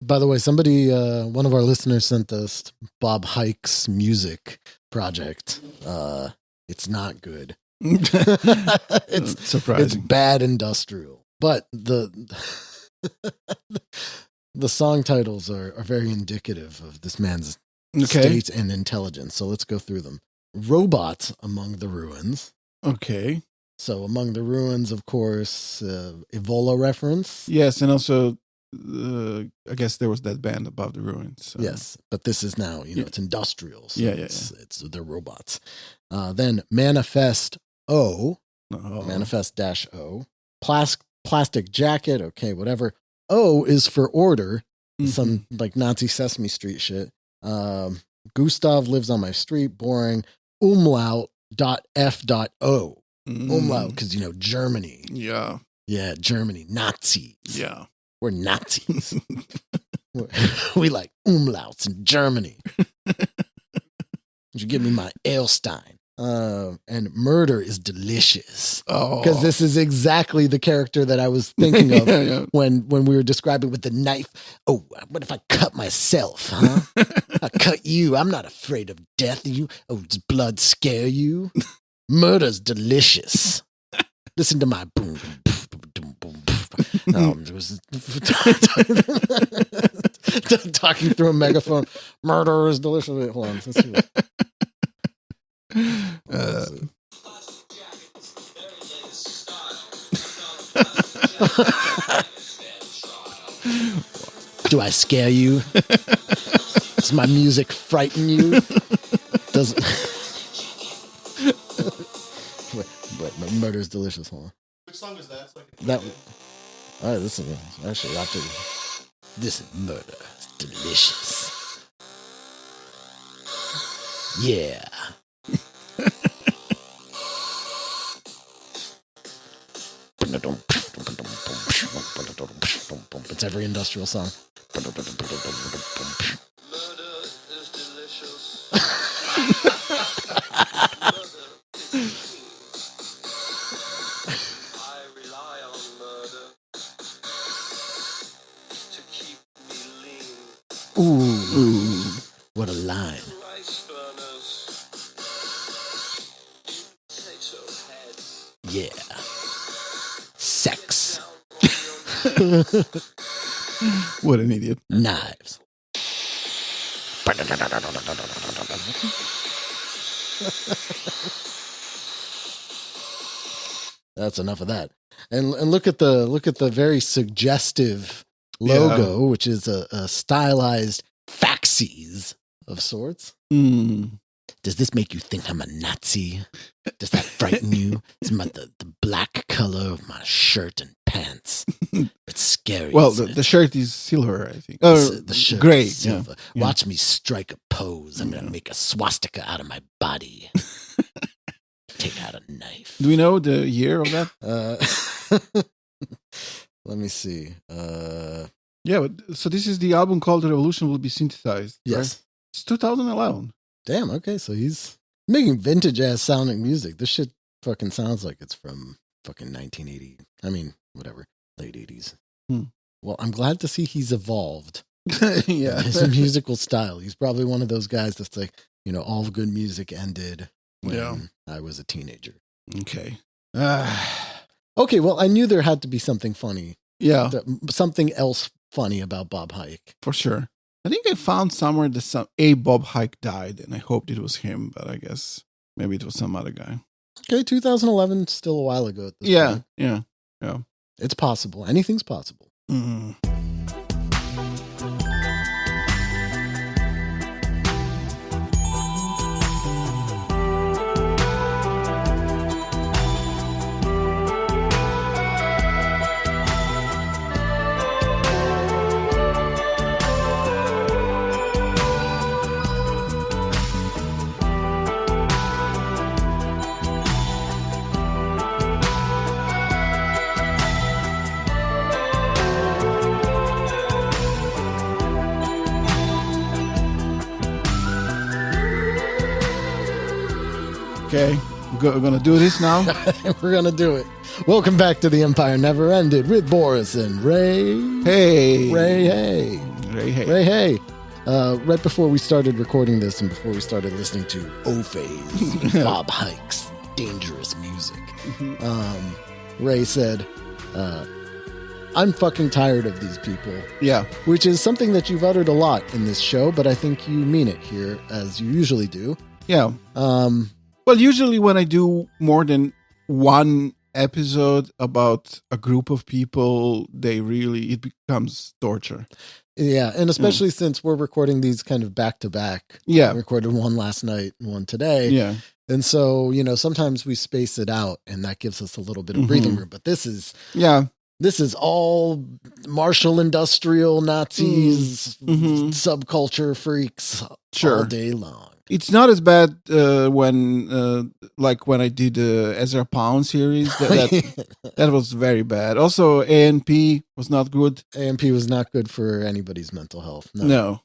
By the way, somebody, one of our listeners sent us Bob Hike's music project. It's not good. It's surprising. It's bad industrial, but the song titles are very indicative of this man's state and intelligence. So let's go through them. Robots Among the Ruins. Okay. So Among the Ruins, of course, Evola reference. Yes, and also I guess there was that band Above the Ruins. So. Yes, but this is now, it's industrial. So it's they're robots. Then Manifest O. Manifest-O. Plastic Jacket. Okay, whatever. O is for order. Some like Nazi Sesame Street shit. Gustav lives on my street. Boring. Umlaut.f.o. Umlaut, because, Germany. Yeah. Yeah, Germany. Nazis. Yeah. We're Nazis. We like umlauts in Germany. You give me my Eilstein. And Murder is Delicious. Oh. Because this is exactly the character that I was thinking of when we were describing with the knife. Oh, what if I cut myself, huh? I cut you. I'm not afraid of death. Does blood scare you? Murder's delicious. Listen to my boom, boom, boom, boom. Talking through a megaphone. Murder is delicious. Wait, hold on. Let's see what. Do I scare you? Does my music frighten you? Doesn't. But Murder is Delicious. Hold on. Which song is that? That. All right, listen. Actually, after this is Murder is Delicious. Yeah. It's every industrial song. Murder is delicious. I rely on murder to keep me lean. Ooh. What a line. Rice burners. Potato heads. Yeah. Sex. What an idiot. Knives. That's enough of that. And look at the very suggestive logo, which is a stylized faxes of sorts. Does this make you think I'm a Nazi? Does that frighten you? It's the black color of my shirt and pants. It's scary. Well, the shirt is silver, I think. The shirt gray. is silver. Yeah. Watch me strike a pose. I'm going to make a swastika out of my body. Take out a knife. Do we know the year of that? Let me see. Yeah, so this is the album called The Revolution Will Be Synthesized. Yes. Right? It's 2011. Damn, okay, so he's making vintage ass sounding music. This shit fucking sounds like it's from fucking 1980. I mean, whatever, late 80s. Well, I'm glad to see he's evolved. Yeah. His musical style. He's probably one of those guys that's like, all good music ended when I was a teenager. Okay. Okay, well, I knew there had to be something funny. Yeah. Something else funny about Bob Hike. For sure. I think I found somewhere that a Bob Hike died, and I hoped it was him, but I guess maybe it was some other guy. Okay, 2011, still a while ago at this point. Yeah. It's possible. Anything's possible. Okay, we're going to do this now. We're going to do it. Welcome back to The Empire Never Ended with Boris and Ray. Hey. Ray, hey. Ray, hey. Ray, hey. Right before we started recording this and before we started listening to O-Phase, Bob Hike's dangerous music, Ray said, I'm fucking tired of these people. Yeah. Which is something that you've uttered a lot in this show, but I think you mean it here, as you usually do. Yeah. Well, usually when I do more than one episode about a group of people, it becomes torture. Yeah, and especially since we're recording these kind of back-to-back. Yeah. We recorded one last night and one today. Yeah. And so, sometimes we space it out, and that gives us a little bit of breathing room. But this is all martial industrial Nazis, subculture freaks all day long. It's not as bad when I did the Ezra Pound series. That was very bad. Also, A&P was not good. A&P was not good for anybody's mental health. No.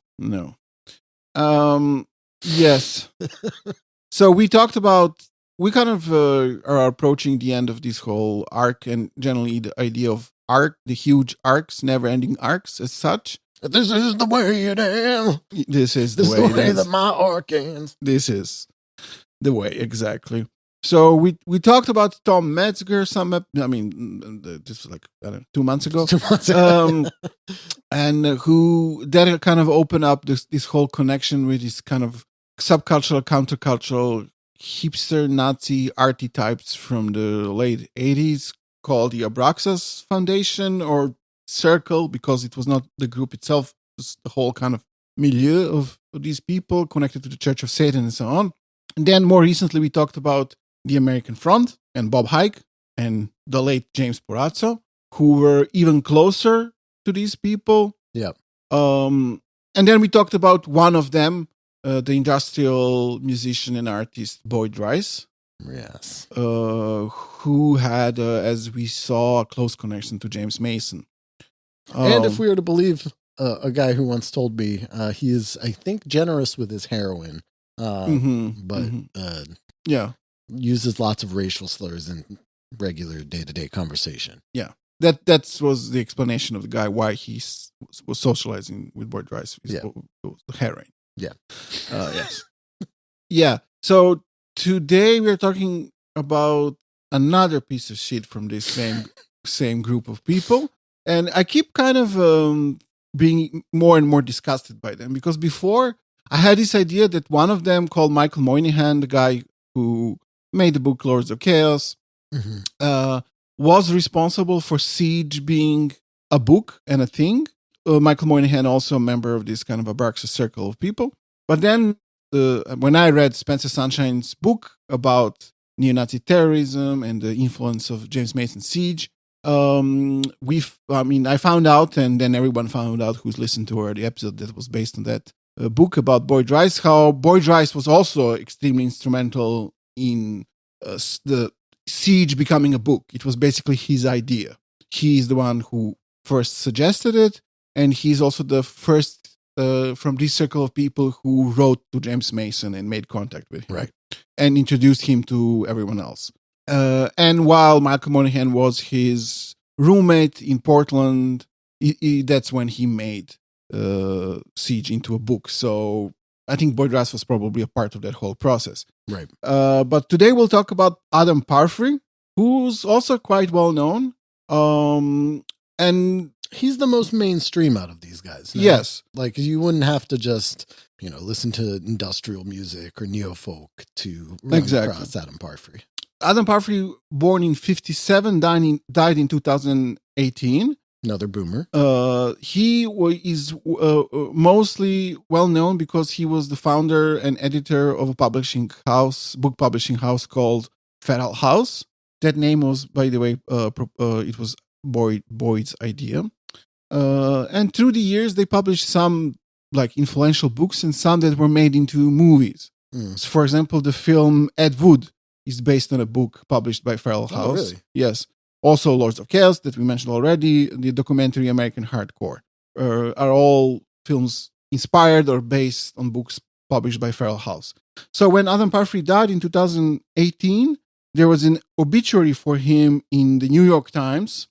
Yes. So we talked about, we kind of are approaching the end of this whole arc, and generally the idea of arc, the huge arcs, never-ending arcs as such. This is the way it is. This is the way that my arc ends. This is the way, exactly. So we talked about Tom Metzger this was like 2 months ago. 2 months ago. And who that kind of opened up this whole connection with this kind of subcultural, countercultural, hipster Nazi archetypes from the late 80s called the Abraxas Foundation or Circle, because it was not the group itself, it was the whole kind of milieu of these people connected to the Church of Satan and so on. And then more recently we talked about the American Front and Bob Hike and the late James Porazzo, who were even closer to these people. Yeah. And then we talked about one of them, the industrial musician and artist Boyd Rice. Yes. Who had, as we saw, a close connection to James Mason. And if we were to believe a guy who once told me he is, I think, generous with his heroin, but uses lots of racial slurs in regular day-to-day conversation. Yeah, that was the explanation of the guy why he was socializing with Boyd Rice. It was heroin. Yeah. Yes. Yeah. So today we're talking about another piece of shit from this same group of people. And I keep kind of being more and more disgusted by them, because before I had this idea that one of them, called Michael Moynihan, the guy who made the book Lords of Chaos, was responsible for Siege being a book and a thing. Michael Moynihan, also a member of this kind of a Abraxas circle of people. But then when I read Spencer Sunshine's book about neo-Nazi terrorism and the influence of James Mason's Siege, I found out, and then everyone found out who's listened to the episode that was based on that book about Boyd Rice, how Boyd Rice was also extremely instrumental in the Siege becoming a book. It was basically his idea. He's the one who first suggested it, and he's also the first from this circle of people who wrote to James Mason and made contact with him, right, and introduced him to everyone else. And while Michael Moynihan was his roommate in Portland, that's when he made Siege into a book. So I think Boyd Rice was probably a part of that whole process. Right. But today we'll talk about Adam Parfrey, who's also quite well known. And he's the most mainstream out of these guys. No? Yes. Like, you wouldn't have to just, listen to industrial music or neo-folk to run across Adam Parfrey. Adam Parfrey, born in 1957, died in 2018. Another boomer. He is mostly well known because he was the founder and editor of a book publishing house called Feral House. That name was, by the way, it was Boyd's idea. And through the years, they published some influential books and some that were made into movies. So, for example, the film Ed Wood is based on a book published by Feral House. Oh, really? Yes. Also, Lords of Chaos, that we mentioned already, the documentary American Hardcore, are all films inspired or based on books published by Feral House. So when Adam Parfrey died in 2018, there was an obituary for him in the New York Times,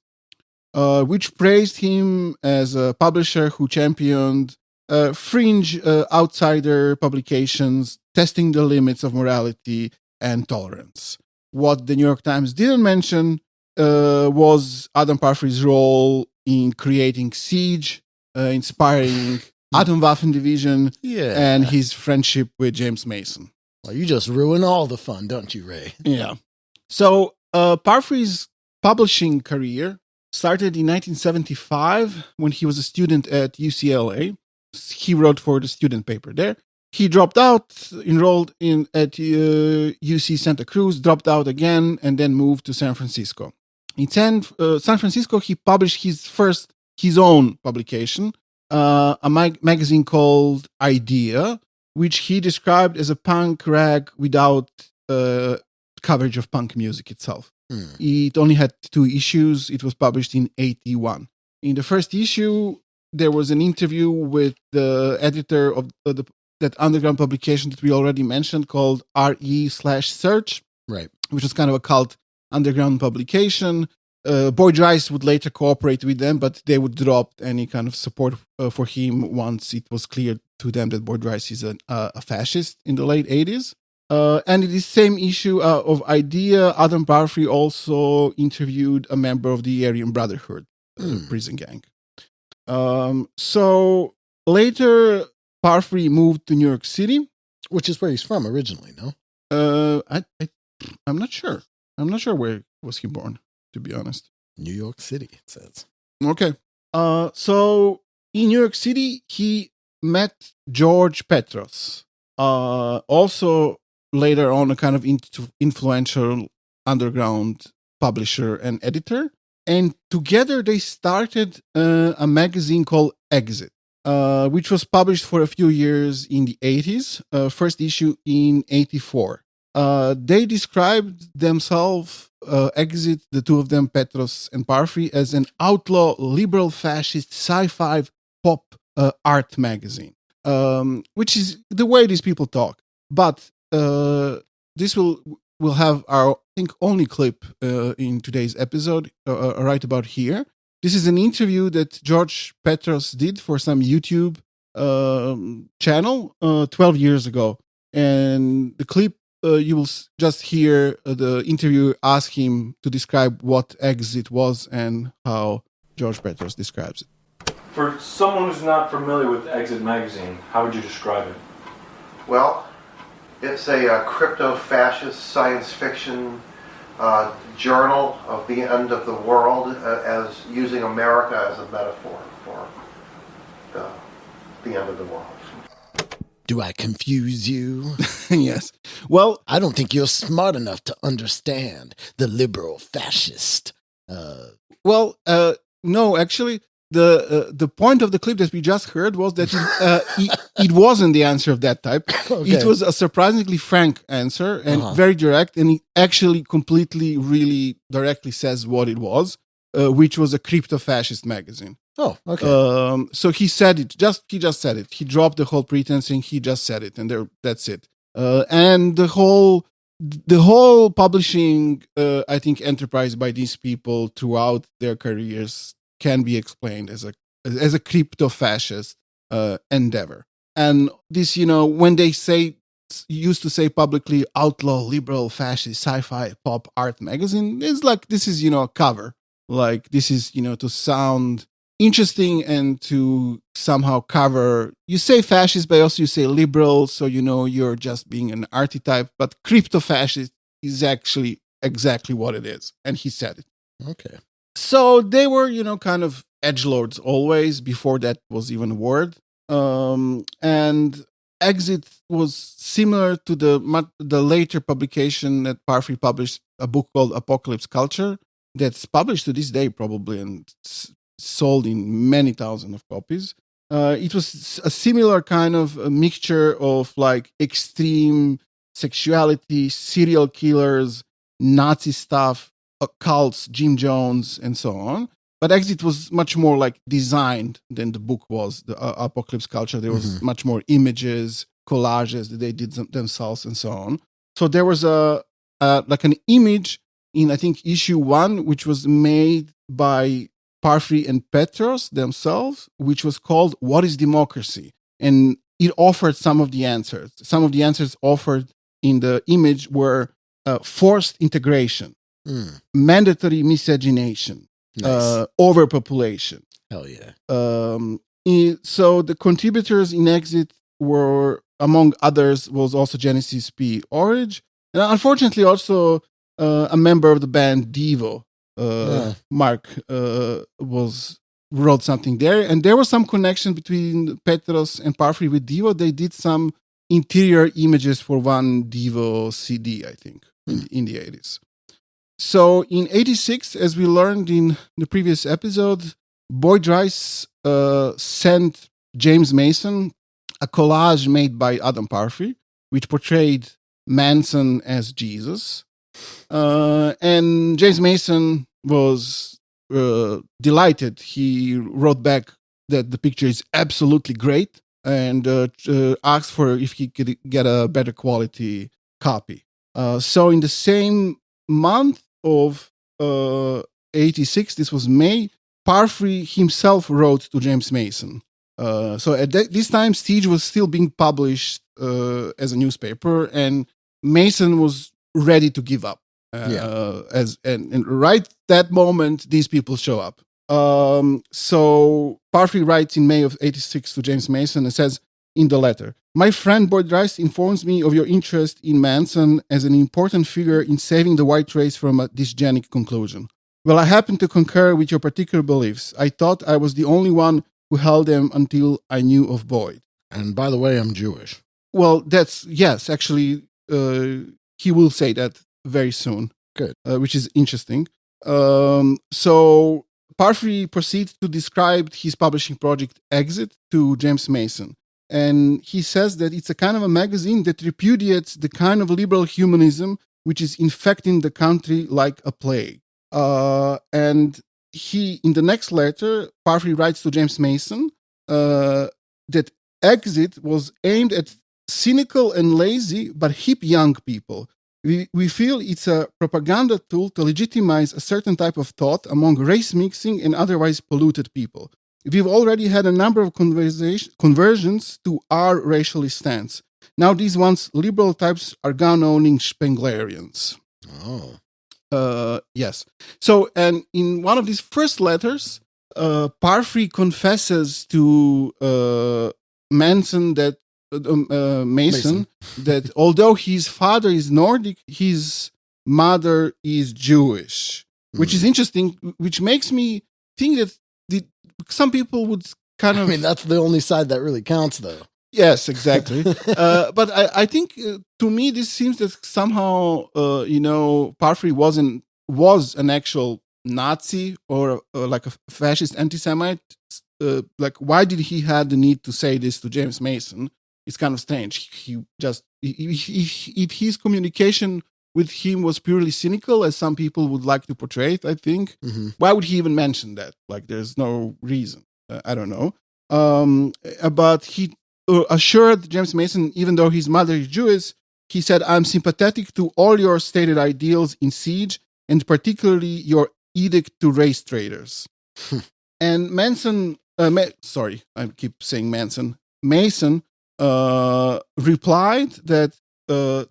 which praised him as a publisher who championed fringe outsider publications, testing the limits of morality and tolerance. What the New York Times didn't mention was Adam Parfrey's role in creating Siege, inspiring Atomwaffen Division, and his friendship with James Mason. Well, you just ruin all the fun, don't you, Ray? Yeah. So Parfrey's publishing career started in 1975 when he was a student at UCLA. He wrote for the student paper there. He dropped out, enrolled at UC Santa Cruz, dropped out again, and then moved to San Francisco. In San Francisco, he published his own publication, a magazine called Idea, which he described as a punk rag without coverage of punk music itself. It only had 2 issues. It was published in 1981. In the first issue, there was an interview with the editor of that underground publication that we already mentioned called RE/Search, right? Which was kind of a cult underground publication. Boyd Rice would later cooperate with them, but they would drop any kind of support for him once it was clear to them that Boyd Rice is a fascist in the late 80s. And in this same issue of Idea, Adam Parfrey also interviewed a member of the Aryan Brotherhood prison gang. So later, Parfrey moved to New York City, which is where he's from originally. No, I'm not sure. I'm not sure where was he born, to be honest. New York City, it says. Okay. So in New York City, he met George Petros, also later on a kind of influential underground publisher and editor. And together they started a magazine called Exit, which was published for a few years in the 80s, first issue in 84. They described themselves, Exit, the two of them, Petros and Parfrey, as an outlaw, liberal, fascist, sci-fi, pop art magazine, which is the way these people talk. But this will have our, I think, only clip in today's episode, right about here. This is an interview that George Petros did for some YouTube channel 12 years ago. And the clip, you will just hear the interviewer ask him to describe what Exit was and how George Petros describes it. For someone who's not familiar with Exit magazine, how would you describe it? Well, it's a crypto-fascist science fiction journal of the end of the world, as using America as a metaphor for the end of the world. Do I confuse you? Yes. Well, I don't think you're smart enough to understand the liberal fascist. No, actually, the point of the clip that we just heard was that it wasn't the answer of that type. Okay. It was a surprisingly frank answer and very direct, and it actually completely, really directly says what it was, which was a crypto-fascist magazine. Oh, okay. So he said it. He just said it. He dropped the whole pretense and he just said it, and that's it. And the whole publishing, I think, enterprise by these people throughout their careers can be explained as a crypto-fascist endeavor. And this, when they used to say publicly outlaw, liberal, fascist, sci-fi, pop art magazine, it's like this is a cover. Like this is to sound interesting and to somehow cover. You say fascist, but also you say liberal, so you're just being an archetype. But crypto-fascist is actually exactly what it is, and he said it. Okay. So they were, kind of edgelords always, before that was even a word. And Exit was similar to the later publication that Parfrey published, a book called Apocalypse Culture, that's published to this day probably and sold in many thousands of copies. It was a similar kind of a mixture of like extreme sexuality, serial killers, Nazi stuff, cults, Jim Jones, and so on. But Exit was much more like designed than the book was, the Apocalypse Culture. There was much more images, collages that they did themselves, and so on. So there was like an image in, I think, issue 1, which was made by Parfrey and Petros themselves, which was called "What is Democracy?" And it offered some of the answers. Some of the answers offered in the image were forced integration, mandatory miscegenation, Nice. overpopulation. Hell yeah. So the contributors in Exit were, among others, was also Genesis P. Orridge, and unfortunately also a member of the band Devo. Mark wrote something there, and there was some connection between Petros and Parfrey with Devo. They did some interior images for one Devo CD, I think, in the 80s. So in 86, as we learned in the previous episode, Boyd Rice sent James Mason a collage made by Adam Parfrey, which portrayed Manson as Jesus. And James Mason was delighted. He wrote back that the picture is absolutely great and asked for if he could get a better quality copy. So in the same month of 86, this was May, Parfrey himself wrote to James Mason. So at this time, Siege was still being published as a newspaper, and Mason was ready to give up. And right that moment, these people show up. So Parfrey writes in May of 86 to James Mason and says in the letter, "My friend Boyd Rice informs me of your interest in Manson as an important figure in saving the white race from a dysgenic conclusion. Well, I happen to concur with your particular beliefs. I thought I was the only one who held them until I knew of Boyd." And by the way, I'm Jewish. Well, yes, actually, he will say that very soon. Good. Which is interesting. So Parfrey proceeds to describe his publishing project Exit to James Mason. And he says that it's a kind of a magazine that repudiates the kind of liberal humanism which is infecting the country like a plague. And he, in the next letter, Parfrey writes to James Mason that Exit was aimed at cynical and lazy but hip young people. We feel it's a propaganda tool to legitimize a certain type of thought among race-mixing and otherwise polluted people. We've already had a number of conversions to our racialist stance. Now these once liberal types are gun-owning Spenglerians. Oh. Yes. So, and in one of these first letters, Parfrey confesses to Mason that that although his father is Nordic, his mother is Jewish, which is interesting, which makes me think that some people would kind of... I mean, that's the only side that really counts, though. Yes, exactly. But I think, to me, this seems that somehow, Parfrey was an actual Nazi or like a fascist anti-Semite. Like, why did he have the need to say this to James Mason? It's kind of strange. He just, if his communication with him was purely cynical, as some people would like to portray it, I think, why would he even mention that? Like, there's no reason. I don't know. But he assured James Mason, even though his mother is Jewish, he said, "I'm sympathetic to all your stated ideals in Siege, and particularly your edict to race traders." And Manson, sorry, I keep saying Manson. Mason replied that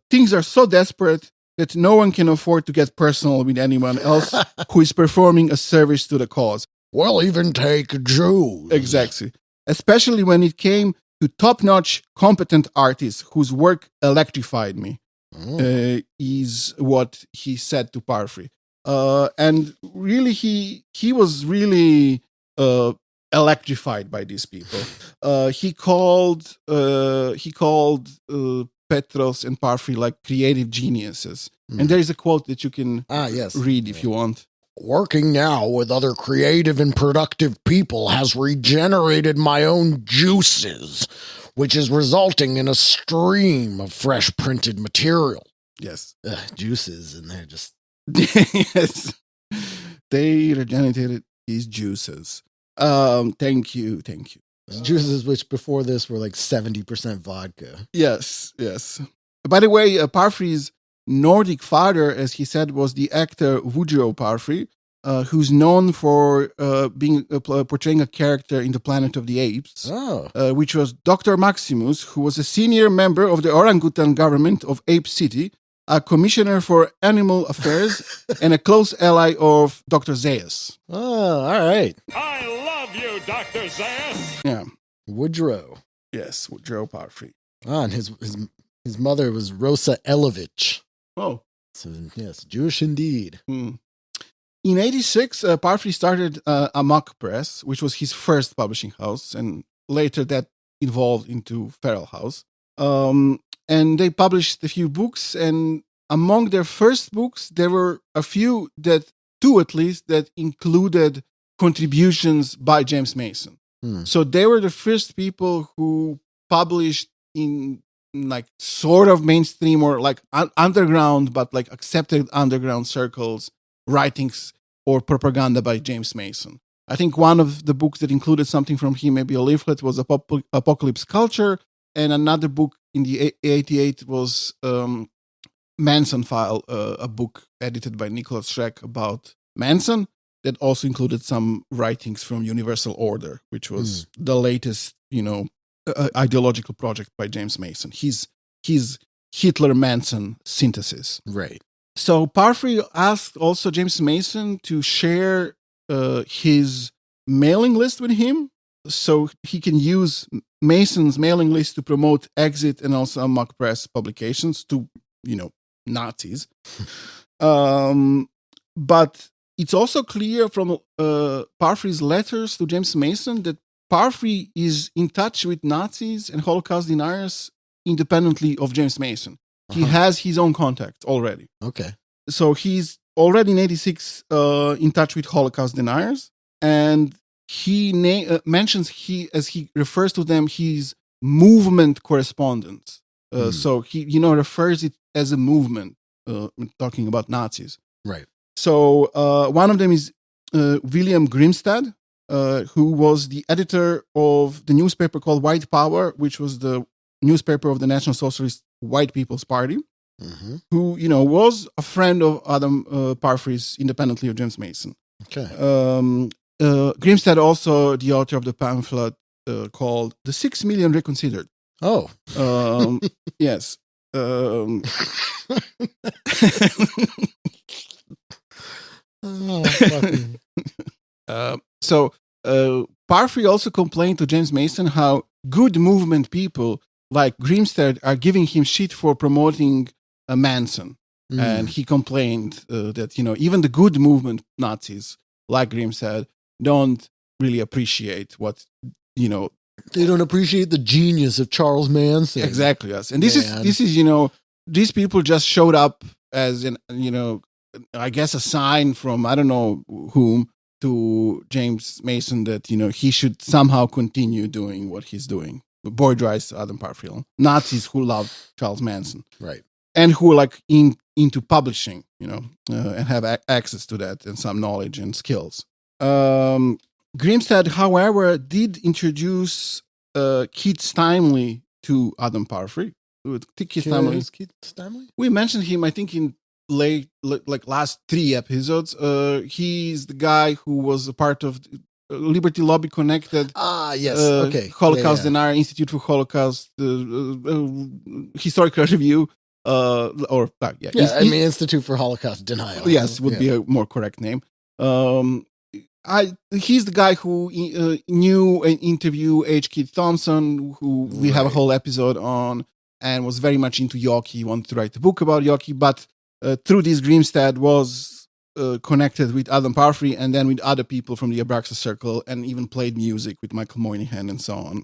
things are so desperate that no one can afford to get personal with anyone else who is performing a service to the cause. We'll even take Jews. Exactly. Especially when it came to top-notch, competent artists whose work electrified me, is what he said to Parfrey. And really, he was really electrified by these people. He called Petros and Parfrey like creative geniuses. And there is a quote that you can read if you want. "Working now with other creative and productive people has regenerated my own juices, which is resulting in a stream of fresh printed material." Yes. Juices, and they're just... Yes. They regenerated his juices. Thank you. Juices which before this were like 70% vodka. Yes. By the way, Parfrey's Nordic father, as he said, was the actor Woodrow Parfrey, who's known for being portraying a character in the Planet of the Apes, which was Dr. Maximus, who was a senior member of the orangutan government of Ape City, a commissioner for animal affairs, and a close ally of Dr. Zaius. Oh, all right. I love you, Dr. Zaius. Yeah. Woodrow. Yes, Woodrow Parfrey. Ah, and his mother was Rosa Elovich. Oh. So, yes, Jewish indeed. In 86, Parfrey started a mock press, which was his first publishing house, and later that evolved into Feral House. And they published a few books, and among their first books, there were two at least, that included contributions by James Mason. So they were the first people who published in like sort of mainstream or like underground, but like accepted underground circles, writings or propaganda by James Mason. I think one of the books that included something from him, maybe a leaflet, was Apocalypse Culture, and another book in the 88 was Manson File, a book edited by Nicholas Schreck about Manson that also included some writings from Universal Order, which was the latest, ideological project by James Mason. His Hitler-Manson synthesis. Right. So Parfrey asked also James Mason to share his mailing list with him, so he can use Mason's mailing list to promote Exit and also mock press publications to, Nazis. But it's also clear from Parfrey's letters to James Mason that Parfrey is in touch with Nazis and Holocaust deniers independently of James Mason. He has his own contacts already. Okay. So he's already in 86 in touch with Holocaust deniers, and he mentions as he refers to them, his movement correspondents. So he refers it as a movement, talking about Nazis. Right. So one of them is William Grimstad, who was the editor of the newspaper called White Power, which was the newspaper of the National Socialist White People's Party, who, was a friend of Adam Parfrey's independently of James Mason. Okay. Grimstad also the author of the pamphlet called The 6 Million Reconsidered. Oh. Yes. So Parfrey also complained to James Mason how good movement people like Grimstad are giving him shit for promoting Manson. And he complained that, even the good movement Nazis like Grimstad don't really appreciate what, They don't appreciate the genius of Charles Manson. Exactly, yes. And this is, these people just showed up as I guess a sign from I don't know whom to James Mason that, he should somehow continue doing what he's doing. Bourgeois Adam Parfrey, Nazis who love Charles Manson. Right. And who are like into publishing, and have access to that and some knowledge and skills. Grimstad, however, did introduce Keith Steinle to Adam Parfrey. Keith Steinle? We mentioned him, I think, in last 3 episodes. He's the guy who was a part of Liberty Lobby Connected. Yes. Okay. Holocaust Denier, Institute for Holocaust, Historical Review. Institute for Holocaust Denial. Yes, would be a more correct name. He's the guy who knew and interviewed H. Keith Thompson, who we have a whole episode on, and was very much into Yockey. He wanted to write a book about Yockey, but through this, Grimstad was connected with Adam Parfrey and then with other people from the Abraxas circle, and even played music with Michael Moynihan and so on.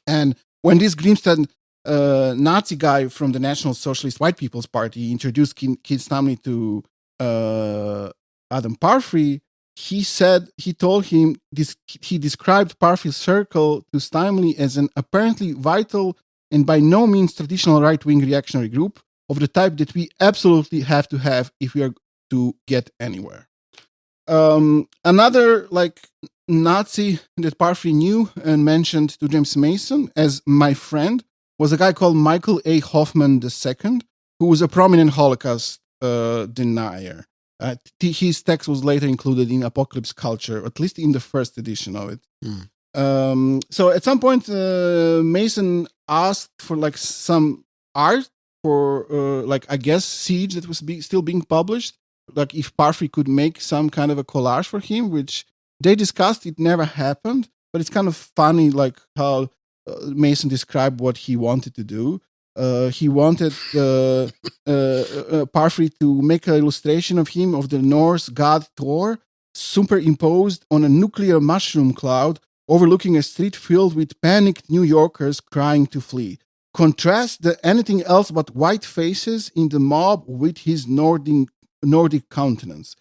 And when this Grimstad Nazi guy from the National Socialist White People's Party introduced Keith Steinle to Adam Parfrey, he told him he described Parfrey's circle to Steinle as an apparently vital and by no means traditional right-wing reactionary group of the type that we absolutely have to have if we are to get anywhere. Another Nazi that Parfrey knew and mentioned to James Mason as my friend was a guy called Michael A. Hoffman II, who was a prominent Holocaust denier. His text was later included in Apocalypse Culture, at least in the first edition of it. So at some point, Mason asked for like some art for like I guess Siege that was still being published. Like if Parfrey could make some kind of a collage for him, which they discussed. It never happened, but it's kind of funny, like how Mason described what he wanted to do. He wanted Parfrey to make an illustration of him of the Norse god Thor superimposed on a nuclear mushroom cloud overlooking a street filled with panicked New Yorkers crying to flee. Contrast the anything else but white faces in the mob with his Nordic countenance.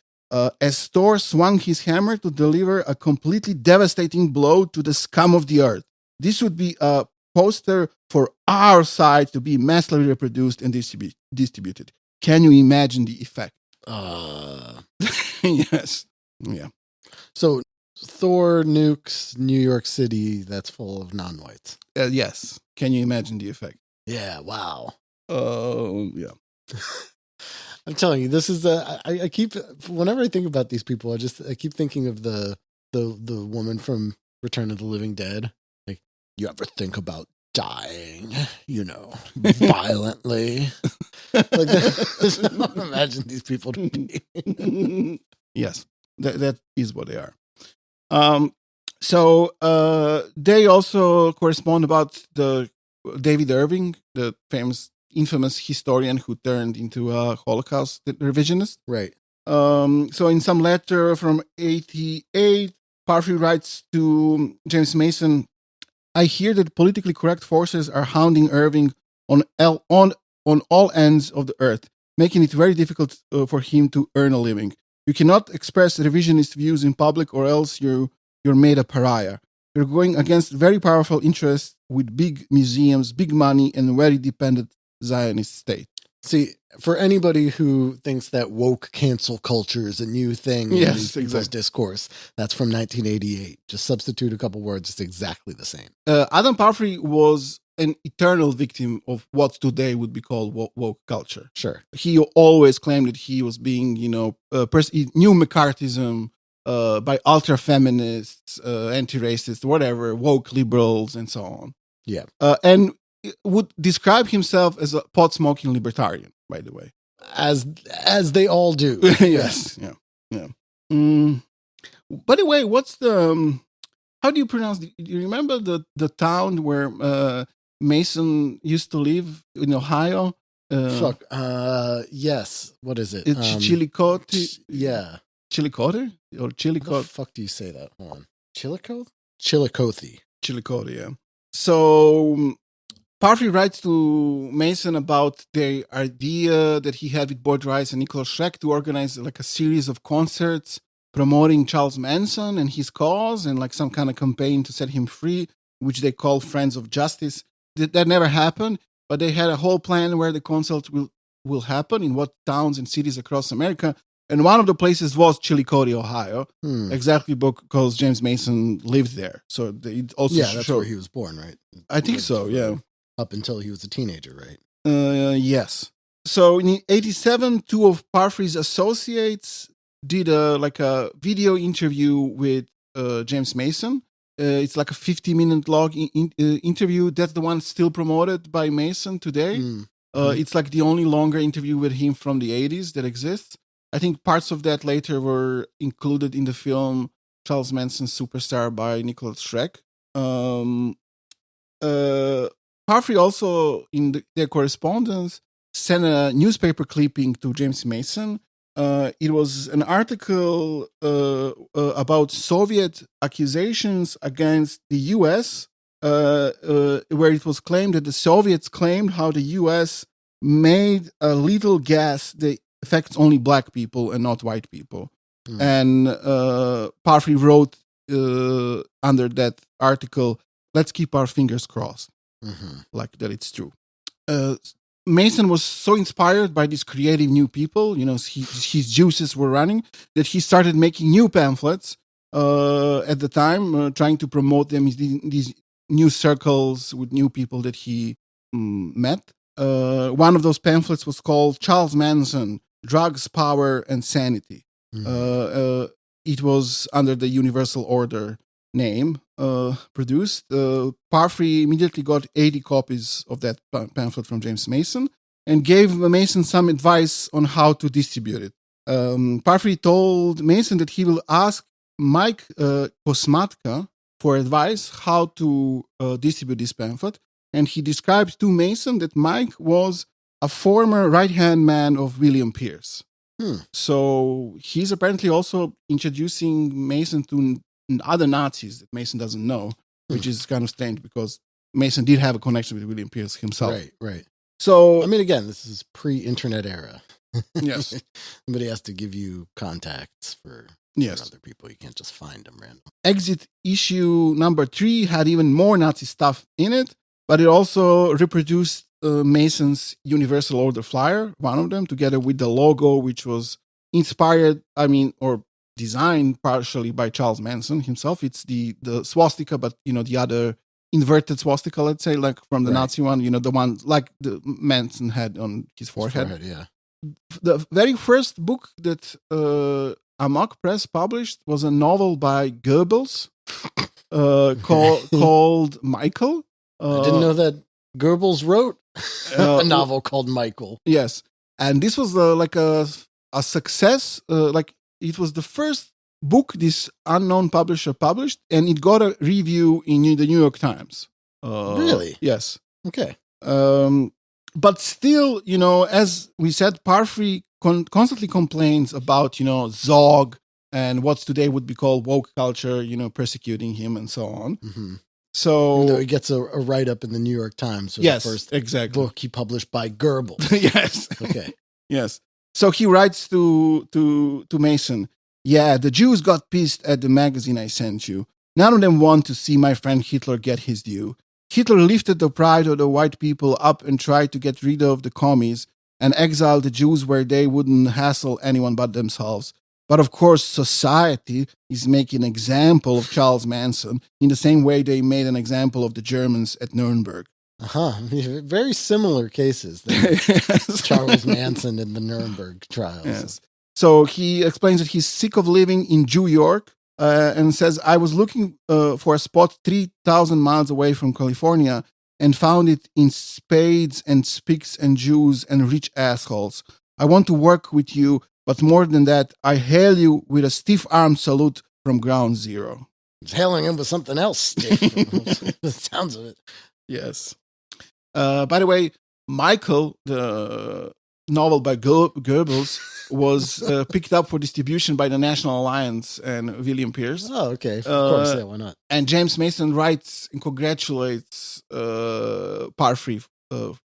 As Thor swung his hammer to deliver a completely devastating blow to the scum of the earth. This would be a poster for our side to be massively reproduced and distributed. Can you imagine the effect? Yes. Yeah. So Thor nukes New York City that's full of non-whites. Yes. Can you imagine the effect? Yeah, wow. Yeah. I'm telling you, this is I keep, whenever I think about these people, I keep thinking of the woman from Return of the Living Dead. Like, you ever think about dying, violently? Like, that's what I imagine these people to be. Yes, that is what they are. So they also correspond about the David Irving, the infamous historian who turned into a Holocaust revisionist. Right. So in some letter from 1988, Parfrey writes to James Mason, I hear that politically correct forces are hounding Irving on all ends of the earth, making it very difficult for him to earn a living. You cannot express revisionist views in public or else you're made a pariah. You're going against very powerful interests with big museums, big money, and very dependent Zionist state. See, for anybody who thinks that woke cancel culture is a new thing in these people's discourse, that's from 1988. Just substitute a couple words, it's exactly the same. Adam Parfrey was an eternal victim of what today would be called woke culture. Sure. He always claimed that he was being, he knew McCarthyism by ultra-feminists, anti-racists, whatever, woke liberals, and so on. Yeah. And would describe himself as a pot-smoking libertarian, by the way. As they all do. Yes. Yeah. By the way, what's the... how do you pronounce... do you remember the town where Mason used to live in Ohio? Yes. What is it? Chillicothe? Yeah. Chillicothe? Or Chillicothe? How the fuck do you say that? Hold on. Chillicothe? Chillicothe, yeah. So... Parfrey writes to Mason about the idea that he had with Boyd Rice and Nicholas Schreck to organize like a series of concerts promoting Charles Manson and his cause and like some kind of campaign to set him free, which they call Friends of Justice. That never happened, but they had a whole plan where the concerts will happen in what towns and cities across America. And one of the places was Chillicothe, Ohio, exactly because James Mason lived there. So it also that's where he was born, right? I think so, yeah. Up until he was a teenager, right? Yes. So in 1987, two of Parfrey's associates did a video interview with James Mason. It's like a 50-minute long interview. That's the one still promoted by Mason today. It's like the only longer interview with him from the 80s that exists. I think parts of that later were included in the film Charles Manson Superstar by Nicholas Schreck. Parfrey also, in their correspondence, sent a newspaper clipping to James Mason. It was an article about Soviet accusations against the U.S., where it was claimed that the Soviets claimed how the U.S. made a lethal gas that affects only black people and not white people. And Parfrey wrote under that article, let's keep our fingers crossed. Like that it's true. Mason was so inspired by these creative new people, his juices were running, that he started making new pamphlets at the time, trying to promote them in these new circles with new people that he met. One of those pamphlets was called Charles Manson, Drugs, Power, and Sanity. It was under the Universal Order name produced. Parfrey immediately got 80 copies of that pamphlet from James Mason and gave Mason some advice on how to distribute it. Parfrey told Mason that he will ask Mike Kosmatka for advice how to distribute this pamphlet. And he described to Mason that Mike was a former right-hand man of William Pierce. So he's apparently also introducing Mason to other Nazis that Mason doesn't know, which is kind of strange because Mason did have a connection with William Pierce himself. Right. So, I mean, again, this is pre-internet era. Yes. Somebody has to give you contacts for other people. You can't just find them random. Exit issue number 3 had even more Nazi stuff in it, but it also reproduced Mason's Universal Order flyer, one of them, together with the logo, which was inspired, or designed partially by Charles Manson himself. It's the swastika, but, the other inverted swastika, let's say, like from the Nazi one, the one like the Manson had on his forehead. Yeah. The very first book that Amok Press published was a novel by Goebbels called Michael. I didn't know that Goebbels wrote a novel called Michael. Yes. And this was like a success. It was the first book this unknown publisher published, and it got a review in the New York Times. Really? Yes. Okay. But still, as we said, Parfrey constantly complains about, Zog and what today would be called woke culture, persecuting him and so on. Mm-hmm. So even though he gets a write-up in the New York Times for the first book he published by Goebbels. Yes. Okay. Yes. So he writes to Mason, "Yeah, the Jews got pissed at the magazine I sent you. None of them want to see my friend Hitler get his due. Hitler lifted the pride of the white people up and tried to get rid of the commies and exile the Jews where they wouldn't hassle anyone but themselves. But of course, society is making an example of Charles Manson in the same way they made an example of the Germans at Nuremberg." Very similar cases. Charles Manson and the Nuremberg trials. Yes. So he explains that he's sick of living in New York and says, "I was looking for a spot 3,000 miles away from California and found it in spades and spics and Jews and rich assholes. I want to work with you, but more than that, I hail you with a stiff arm salute from ground zero." He's hailing him with something else stiff. The sounds of it. Yes. By the way, Michael, the novel by Goebbels, was picked up for distribution by the National Alliance and William Pierce. Oh, okay. Of course, yeah, why not? And James Mason writes and congratulates Parfrey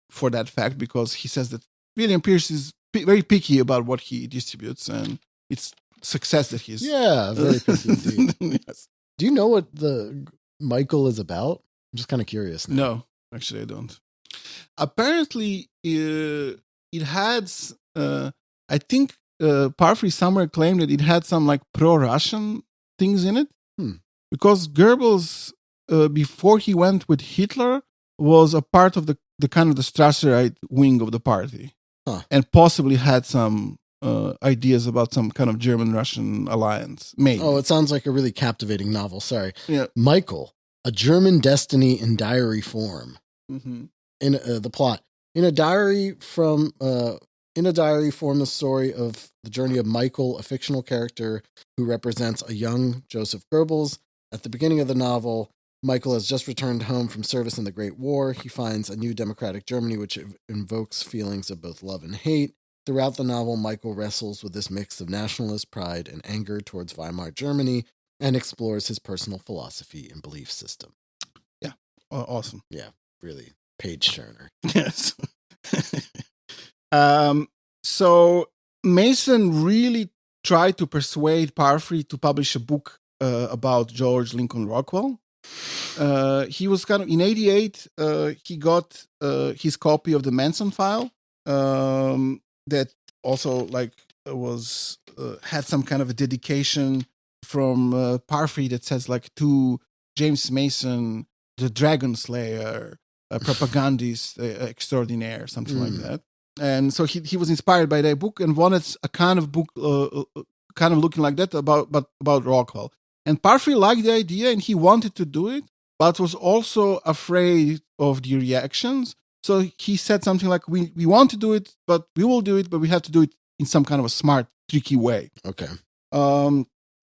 for that fact, because he says that William Pierce is very picky about what he distributes, and it's success that he's... Yeah, very picky indeed. Yes. Do you know what the Michael is about? I'm just kind of curious now. No, actually I don't. Apparently, it had, I think Parfrey somewhere claimed that it had some like pro-Russian things in it. Because Goebbels, before he went with Hitler, was a part of the kind of the Strasserite wing of the party. And possibly had some ideas about some kind of German-Russian alliance. Maybe. Oh, it sounds like a really captivating novel. Sorry. Yeah. Michael, a German destiny in diary form. Mm-hmm. In the plot. In a diary form, the story of the journey of Michael, a fictional character who represents a young Joseph Goebbels. At the beginning of the novel, Michael has just returned home from service in the Great War. He finds a new democratic Germany, which invokes feelings of both love and hate. Throughout the novel, Michael wrestles with this mix of nationalist pride and anger towards Weimar Germany and explores his personal philosophy and belief system. Yeah. Awesome. Yeah, really. Page turner. Yes. So Mason really tried to persuade Parfrey to publish a book about George Lincoln Rockwell. He was kind of in '88. He got his copy of the Manson file that also like was had some kind of a dedication from Parfrey that says like to James Mason, the Dragon Slayer, a propagandist extraordinaire, something like that. And so he was inspired by that book and wanted a kind of book, kind of looking like that about Rockwell. And Parfrey liked the idea and he wanted to do it, but was also afraid of the reactions. So he said something like, we want to do it, but we will do it, but we have to do it in some kind of a smart, tricky way. Okay.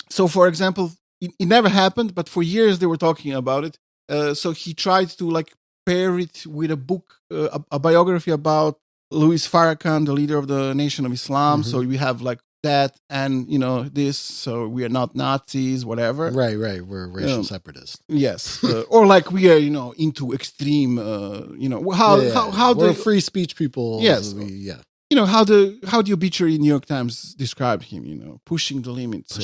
So, for example, it never happened, but for years they were talking about it. So he tried to like pair it with a book, a biography about Louis Farrakhan, the leader of the Nation of Islam. Mm-hmm. So we have like that and, this, so we are not Nazis, whatever. Right. We're racial separatists. Yes. Or like we are, into extreme, how we're the free speech people. Yes. How the obituary in New York Times described him, pushing the limits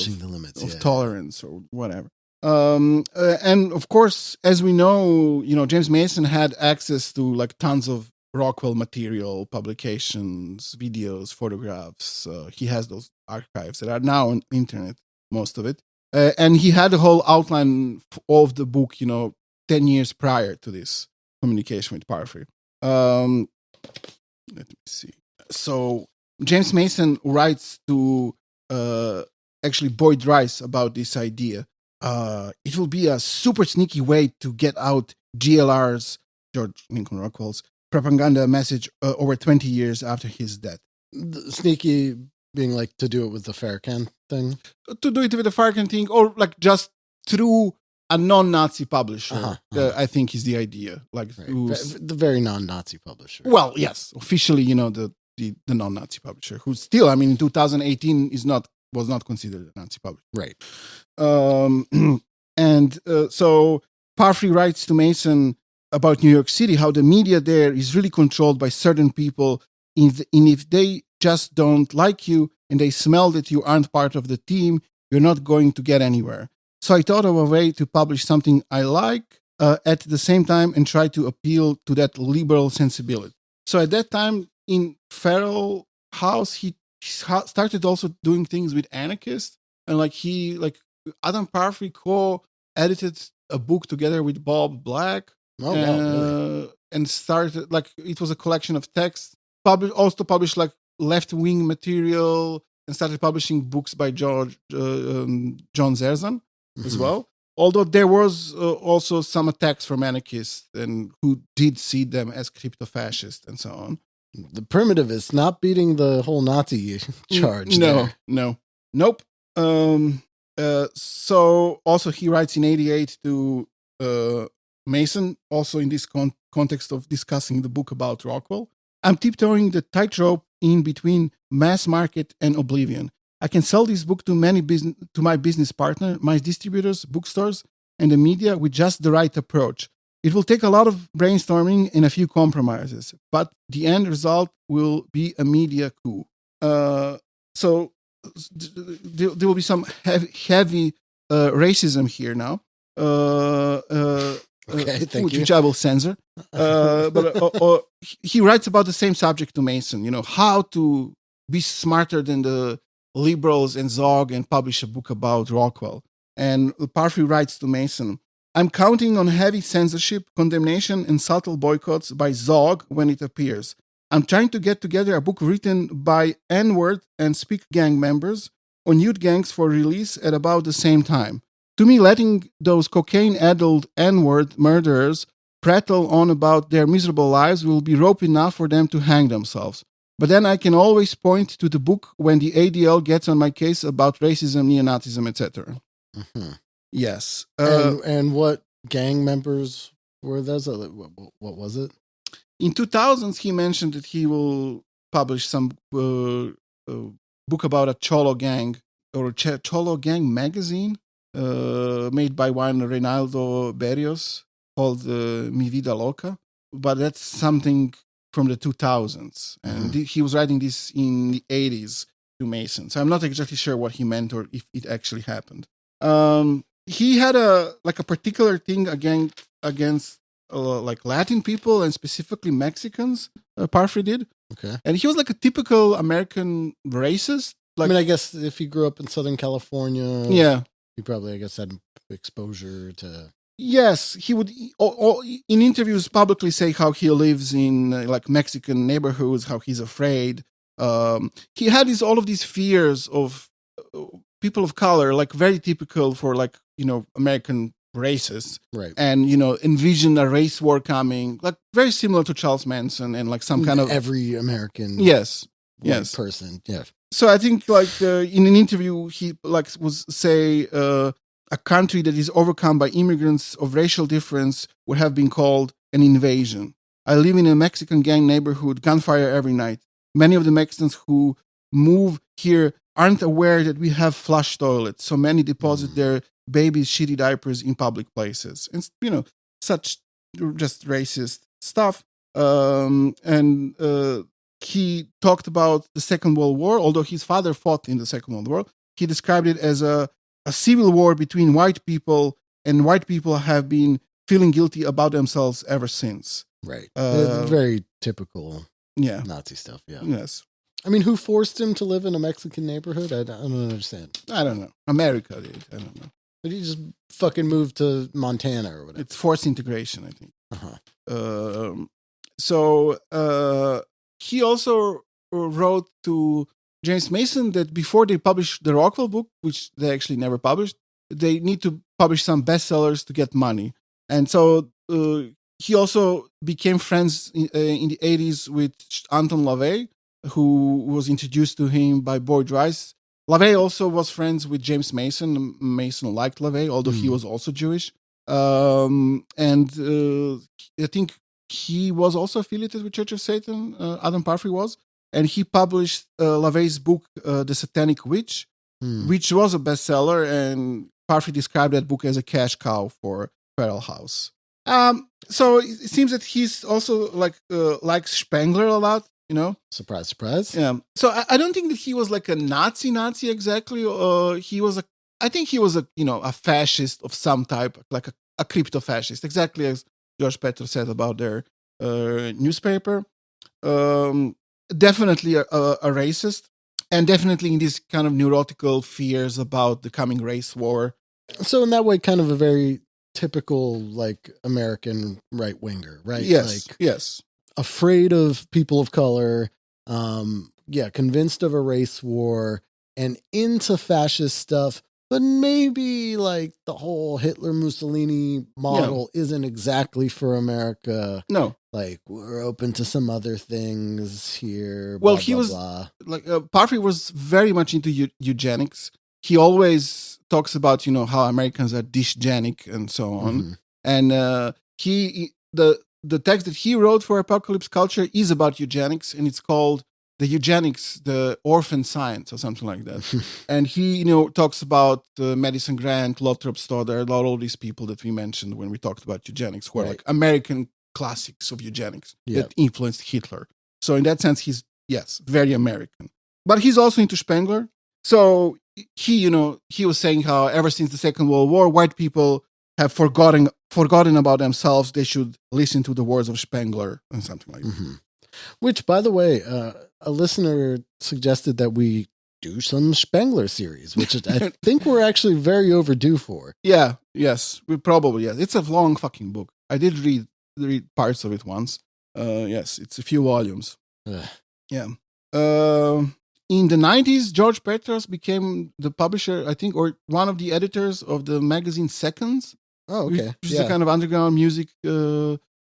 of tolerance or whatever. And of course, as we know, James Mason had access to like tons of Rockwell material, publications, videos, photographs. He has those archives that are now on the internet, most of it. And he had the whole outline of the book, 10 years prior to this communication with Parfrey. Let me see. So James Mason writes to actually Boyd Rice about this idea. It will be a super sneaky way to get out GLR's, George Lincoln Rockwell's, propaganda message over 20 years after his death. Sneaky being like to do it with the Farrakhan thing? To do it with the Farrakhan thing, or like just through a non-Nazi publisher, I think is the idea. Like the very non-Nazi publisher. Well, yes, officially, the non-Nazi publisher, who still, in 2018 was not considered a Nazi publisher. Right. So Parfrey writes to Mason about New York City, how the media there is really controlled by certain people. And if they just don't like you and they smell that you aren't part of the team, you're not going to get anywhere. So I thought of a way to publish something I like at the same time and try to appeal to that liberal sensibility. So at that time in Farrell House, he started also doing things with anarchists. And Adam Parfrey co-edited a book together with Bob Black. Oh, wow, really? And started it was a collection of texts. Also published left-wing material and started publishing books by John Zerzan as well. Although there was also some attacks from anarchists and who did see them as crypto-fascist and so on. The primitivists not beating the whole Nazi charge. Nope. So also he writes in 88 to Mason, also in this context of discussing the book about Rockwell. I'm tiptoeing the tightrope in between mass market and oblivion. I can sell this book to my business partner, my distributors, bookstores, and the media with just the right approach. It will take a lot of brainstorming and a few compromises, but the end result will be a media coup. So there will be some heavy racism here now. Okay, thank you. Which I will censor. But he writes about the same subject to Mason, how to be smarter than the liberals and Zog and publish a book about Rockwell. And Parfrey writes to Mason, I'm counting on heavy censorship, condemnation, and subtle boycotts by Zog when it appears. I'm trying to get together a book written by N-word and Speak Gang members on youth gangs for release at about the same time. To me, letting those cocaine-addled N-word murderers prattle on about their miserable lives will be rope enough for them to hang themselves. But then I can always point to the book when the ADL gets on my case about racism, neo-Nazism, etc. Mm-hmm. Yes. And what gang members were those? What was it? In 2000s, he mentioned that he will publish some book about a Cholo gang, or a Cholo gang magazine made by one Reinaldo Berrios called Mi Vida Loca. But that's something from the 2000s. And he was writing this in the 80s to Mason. So I'm not exactly sure what he meant or if it actually happened. He had a particular thing against Latin people and specifically Mexicans. Parfrey did. Okay. And he was a typical American racist. I guess if he grew up in Southern California, yeah, he probably, had exposure to Yes, he would in interviews publicly say how he lives in like Mexican neighborhoods, how he's afraid. He had all of these fears of people of color, like very typical for like American racists, Right. and envision a race war coming, like very similar to Charles Manson and like some kind of every American yes person. Yeah. So I think like in an interview he like was say a country that is overcome by immigrants of racial difference would have been called an invasion. I live in a Mexican gang neighborhood, gunfire every night. Many of the Mexicans who move here aren't aware that we have flush toilets, so many deposit their babies' shitty diapers in public places. And such just racist stuff. And he talked about the Second World War, although his father fought in the Second World War. He described it as a civil war between white people, and white people have been feeling guilty about themselves ever since. Right. Very typical Nazi stuff. Yeah. Yes. I mean, who forced him to live in a Mexican neighborhood? I don't understand. I don't know. America did. I don't know. But he just fucking moved to Montana or whatever. It's forced integration, I think. Uh-huh. So he also wrote to James Mason that before they publish the Rockwell book, which they actually never published, they need to publish some bestsellers to get money. And so he also became friends in the 80s with Anton LaVey, who was introduced to him by Boyd Rice. LaVey also was friends with James Mason. Mason liked LaVey, although he was also Jewish. And I think he was also affiliated with Church of Satan. Adam Parfrey was. And he published LaVey's book, The Satanic Witch, which was a bestseller. And Parfrey described that book as a cash cow for Feral House. So it seems that he's also likes Spengler a lot, Surprise, surprise. Yeah. So I don't think that he was like a Nazi exactly. I think he was a fascist of some type, like a crypto-fascist, exactly as George Petro said about their newspaper. Definitely a racist, and definitely in these kind of neurotical fears about the coming race war. So in that way, kind of a very typical like American right winger, right? Yes. Like, yes. Afraid of people of color, convinced of a race war, and into fascist stuff, but maybe like the whole Hitler Mussolini model isn't exactly for America. No, like we're open to some other things here. Well, blah, he blah, was blah. like Parfrey was very much into eugenics. He always talks about how Americans are dysgenic and so on. And the text that he wrote for Apocalypse Culture is about eugenics, and it's called The Eugenics, the Orphan Science, or something like that. And he, talks about Madison Grant, Lothrop Stoddard, all these people that we mentioned when we talked about eugenics, who are like American classics of eugenics that influenced Hitler. So in that sense, he's, very American. But he's also into Spengler. So he was saying how ever since the Second World War, white people have forgotten about themselves. They should listen to the words of Spengler and something like that. Which, by the way, a listener suggested that we do some Spengler series, which I think we're actually very overdue for. Yeah, yes, we probably, It's a long fucking book. I did read parts of it once. Yes, it's a few volumes. Yeah. In the 90s, George Petros became the publisher, I think, or one of the editors of the magazine Seconds. Oh, okay. Which is a kind of underground music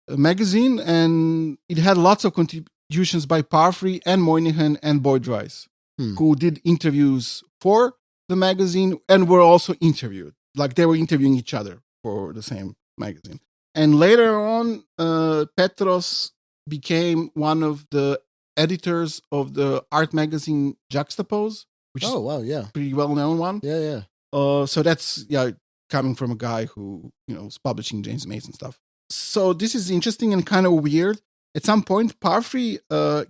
magazine, and it had lots of contributions by Parfrey and Moynihan and Boyd Rice, who did interviews for the magazine and were also interviewed. Like they were interviewing each other for the same magazine. And later on, Petros became one of the editors of the art magazine Juxtapose, which is a pretty well-known one. Yeah. So that's, coming from a guy who, is publishing James Mason stuff. So this is interesting and kind of weird. At some point, Parfrey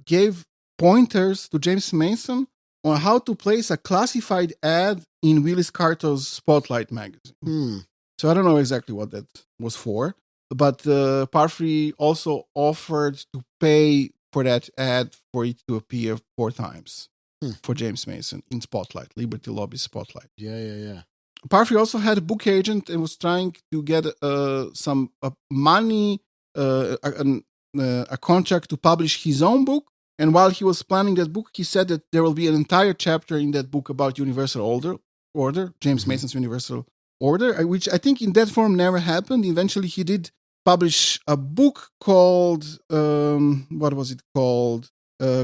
gave pointers to James Mason on how to place a classified ad in Willis Carto's Spotlight magazine. So I don't know exactly what that was for, but Parfrey also offered to pay for that ad for it to appear 4 times for James Mason in Spotlight, Liberty Lobby Spotlight. Yeah. Parfrey also had a book agent and was trying to get some money, a contract to publish his own book. And while he was planning that book, he said that there will be an entire chapter in that book about universal order, James Mason's universal order, which I think in that form never happened. Eventually, he did publish a book called, what was it called?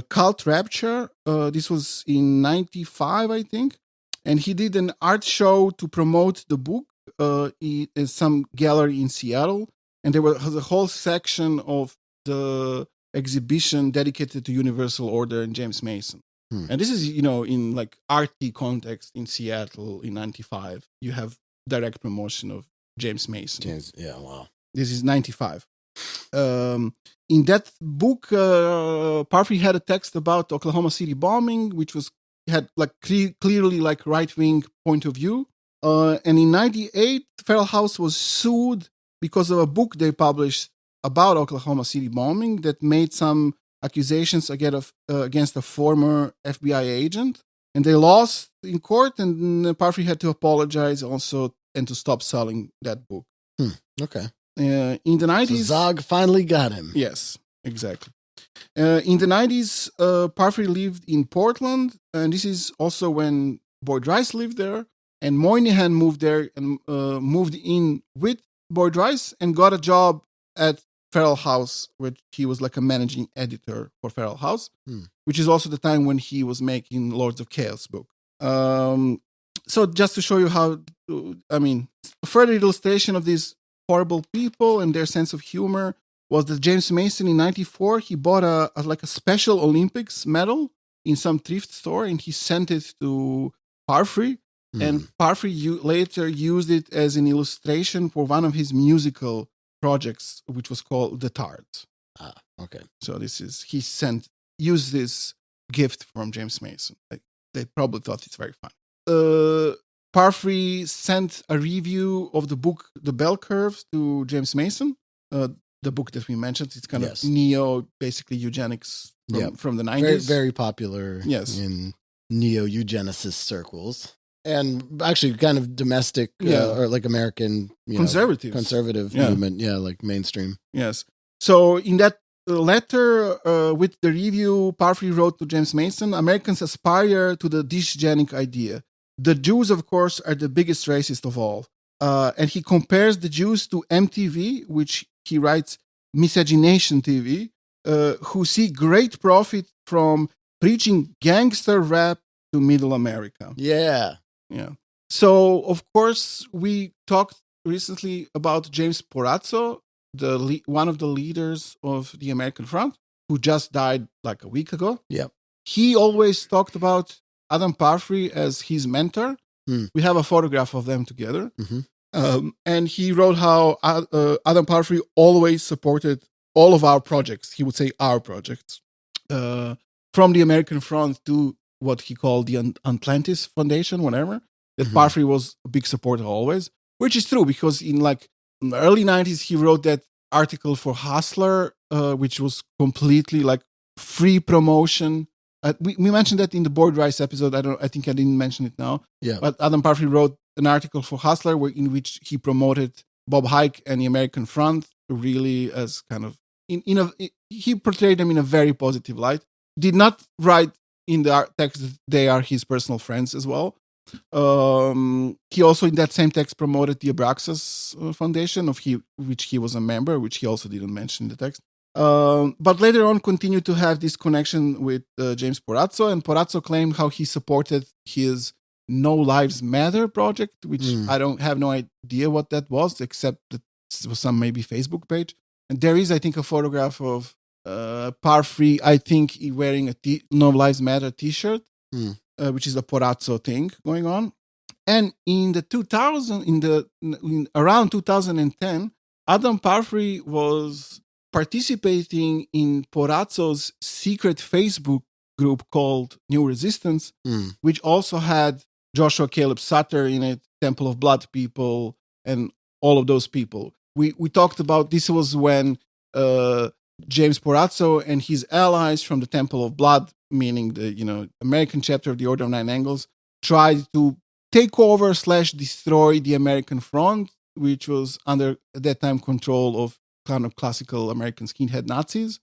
Cult Rapture. This was in 95, I think. And he did an art show to promote the book in some gallery in Seattle. And there was a whole section of the exhibition dedicated to universal order and James Mason. And this is, in like arty context in Seattle in 95. You have direct promotion of James Mason. Yeah, wow. This is 95. In that book, Parfrey had a text about Oklahoma City bombing, which had like clearly like right-wing point of view. And in 98, Feral House was sued because of a book they published about Oklahoma City bombing that made some accusations against a former FBI agent. And they lost in court, and Parfrey had to apologize also and to stop selling that book. Okay. In the 90s... So Zog finally got him. Yes, exactly. In the 90s, Parfrey lived in Portland, and this is also when Boyd Rice lived there, and Moynihan moved there and moved in with Boyd Rice and got a job at Feral House, which he was like a managing editor for Feral House, which is also the time when he was making Lords of Chaos book. So just to show you how, further illustration of these horrible people and their sense of humor was that James Mason in 94, he bought a special Olympics medal in some thrift store, and he sent it to Parfrey. And Parfrey later used it as an illustration for one of his musical projects, which was called The Tards. Okay. So used this gift from James Mason. They probably thought it's very fun. Parfrey sent a review of the book The Bell Curves to James Mason, the book that we mentioned. It's kind of basically eugenics from the 90s. Very, very popular Yes. in neo-eugenicist circles. And actually kind of domestic or like American conservative movement. Yeah, like mainstream. Yes. So in that letter with the review, Parfrey wrote to James Mason, Americans aspire to the dysgenic idea. The Jews, of course, are the biggest racist of all. And he compares the Jews to MTV, which he writes miscegenation TV, who see great profit from preaching gangster rap to middle America. Yeah. Yeah. So, of course, we talked recently about James Porazzo, one of the leaders of the American Front, who just died like a week ago. Yeah. He always talked about Adam Parfrey as his mentor. We have a photograph of them together. And he wrote how Adam Parfrey always supported all of our projects. He would say our projects. From the American Front to what he called the Atlantis Foundation, whatever, that Parfrey was a big supporter always, which is true because in the early 90s, he wrote that article for Hustler, which was completely like free promotion. We mentioned that in the Boyd Rice episode. I think I didn't mention it now. Yeah. But Adam Parfrey wrote an article for Hustler in which he promoted Bob Hike and the American Front really as kind of, he portrayed them in a very positive light. Did not write in the text that they are his personal friends as well. He also in that same text promoted the Abraxas Foundation, which he was a member, which he also didn't mention in the text. But later on continued to have this connection with James Porazzo, and Porazzo claimed how he supported his No Lives Matter project, which I have no idea what that was, except that it was some maybe Facebook page. And there is, I think, a photograph of Parfrey, I think, wearing a No Lives Matter t-shirt, which is a Porazzo thing going on. And in the around 2010, Adam Parfrey was participating in Porazzo's secret Facebook group called New Resistance, which also had Joshua Caleb Sutter in it, Temple of Blood people, and all of those people. We talked about this was when James Porazzo and his allies from the Temple of Blood, meaning the American chapter of the Order of Nine Angles, tried to take over / destroy the American front, which was under at that time control of kind of classical American skinhead Nazis,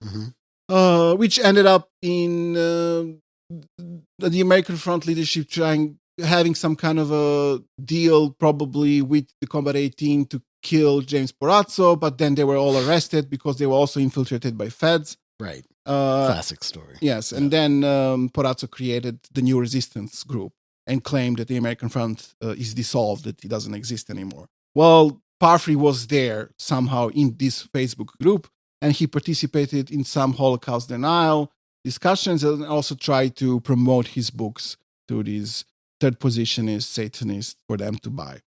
which ended up in the American front leadership having some kind of a deal probably with the Combat 18 to kill James Porazzo, but then they were all arrested because they were also infiltrated by feds. Right. Classic story. Yes, and then Porazzo created the New Resistance group and claimed that the American front is dissolved, that it doesn't exist anymore. Well, Parfrey was there somehow in this Facebook group, and he participated in some Holocaust denial discussions and also tried to promote his books to these third positionist Satanists for them to buy.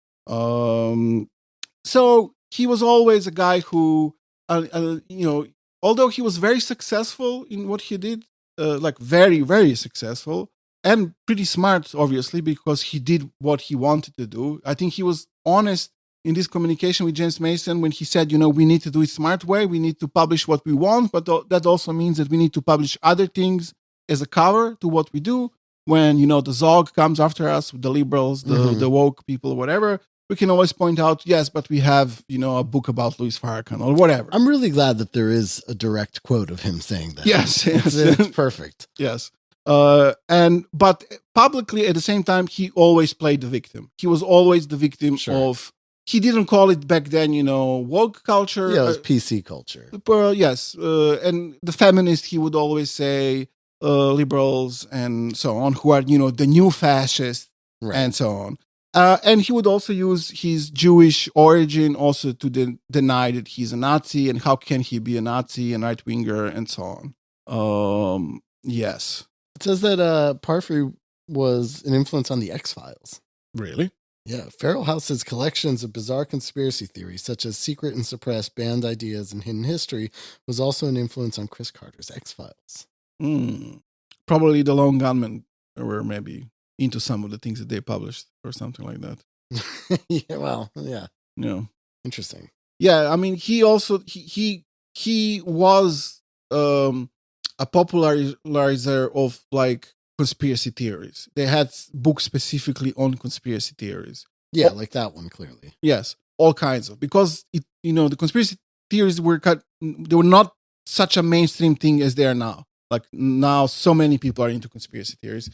So he was always a guy who, although he was very successful in what he did, like very, very successful and pretty smart, obviously, because he did what he wanted to do. I think he was honest in this communication with James Mason when he said, we need to do it smart way. We need to publish what we want, but that also means that we need to publish other things as a cover to what we do. When, the Zog comes after us, the liberals, the woke people, whatever, we can always point out, yes, but we have, a book about Louis Farrakhan or whatever. I'm really glad that there is a direct quote of him saying that. Yes. It's perfect. Yes. But publicly at the same time, he always played the victim. He was always the victim of, he didn't call it back then, woke culture. Yeah, it was PC culture. Yes. And the feminist, he would always say, liberals and so on, who are, the new fascists and so on. And he would also use his Jewish origin also to deny that he's a Nazi and how can he be a Nazi and right-winger and so on. Yes. It says that Parfrey was an influence on the X-Files. Really? Yeah. Feral House's collections of bizarre conspiracy theories, such as secret and suppressed banned ideas and hidden history, was also an influence on Chris Carter's X-Files. Probably the Lone Gunmen were maybe into some of the things that they published or something like that. Yeah, well, yeah. Yeah. Interesting. Yeah, I mean, he also, he was a popularizer of like conspiracy theories. They had books specifically on conspiracy theories. Yeah, like that one, clearly. Yes, all kinds of, because the conspiracy theories they were not such a mainstream thing as they are now. Like now, so many people are into conspiracy theories.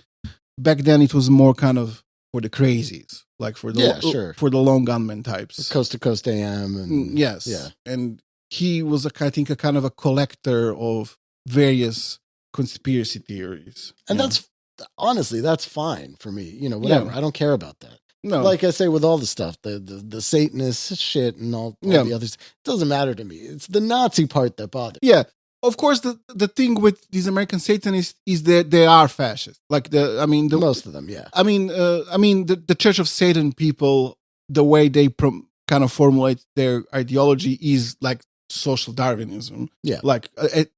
Back then, it was more kind of for the crazies, like for the for the lone gunman types, Coast to Coast AM, and yes, yeah. And he was, I think, a kind of a collector of various conspiracy theories. And that's honestly, that's fine for me. Whatever. Yeah. I don't care about that. No, like I say with all the stuff, the Satanist shit and all the others, it doesn't matter to me. It's the Nazi part that bothers. Yeah. Of course, the thing with these American Satanists is that they are fascist. Like most of them, yeah. The Church of Satan people, the way they kind of formulate their ideology is like social Darwinism. Yeah. Like, at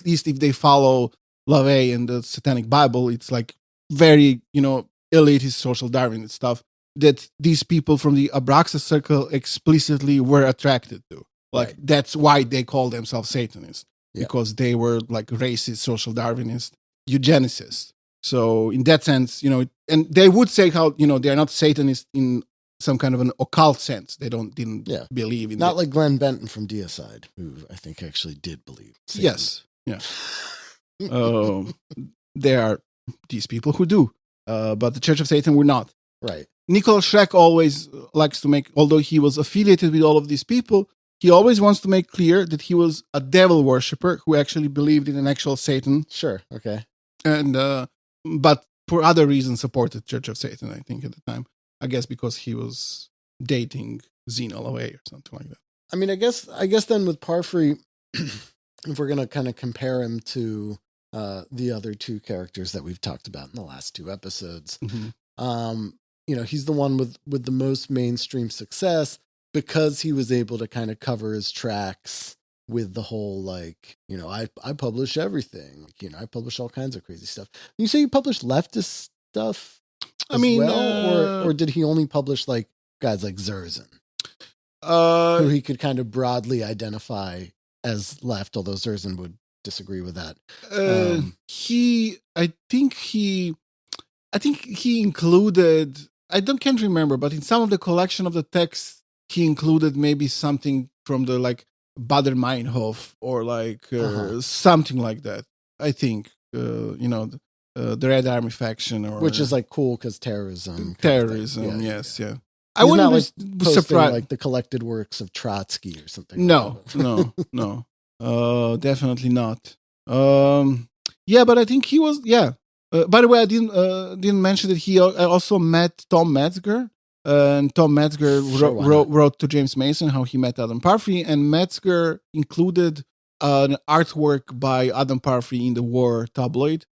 least if they follow LaVey and the Satanic Bible, it's like very, elitist social Darwinist stuff that these people from the Abraxas circle explicitly were attracted to. Like, that's why they call themselves Satanists. Yeah. Because they were like racist, social Darwinist, eugenicists. So in that sense, and they would say how, they're not Satanists in some kind of an occult sense. They didn't believe in not like Glenn Benton from Deicide, who I think actually did believe. Yes. Yeah. There are these people who do, but the Church of Satan were not. Right. Nicholas Schreck always likes to make, although he was affiliated with all of these people, he always wants to make clear that he was a devil worshipper who actually believed in an actual Satan. Sure, okay. And but for other reasons supported Church of Satan, I think, at the time. I guess because he was dating Zena LaVey or something like that. I mean, I guess then with Parfrey, if we're going to kind of compare him to the other two characters that we've talked about in the last two episodes, he's the one with the most mainstream success, because he was able to kind of cover his tracks with the whole, like, I publish everything. I publish all kinds of crazy stuff. You say you publish leftist stuff or did he only publish, like, guys like Zerzan? Who he could kind of broadly identify as left, although Zerzan would disagree with that. I think he included can't remember, but in some of the collection of the texts, he included maybe something from the like Bader Meinhof or like something like that. I think the Red Army faction, or which is like cool because terrorism. Terrorism, yes, yeah. I He's wouldn't not like be posting surprised. like the collected works of Trotsky or something. No, no, definitely not. Yeah, but I think he was. Yeah. By the way, I didn't mention that he also met Tom Metzger, and Tom Metzger wrote to James Mason how he met Adam Parfrey, and Metzger included an artwork by Adam Parfrey in the War tabloid.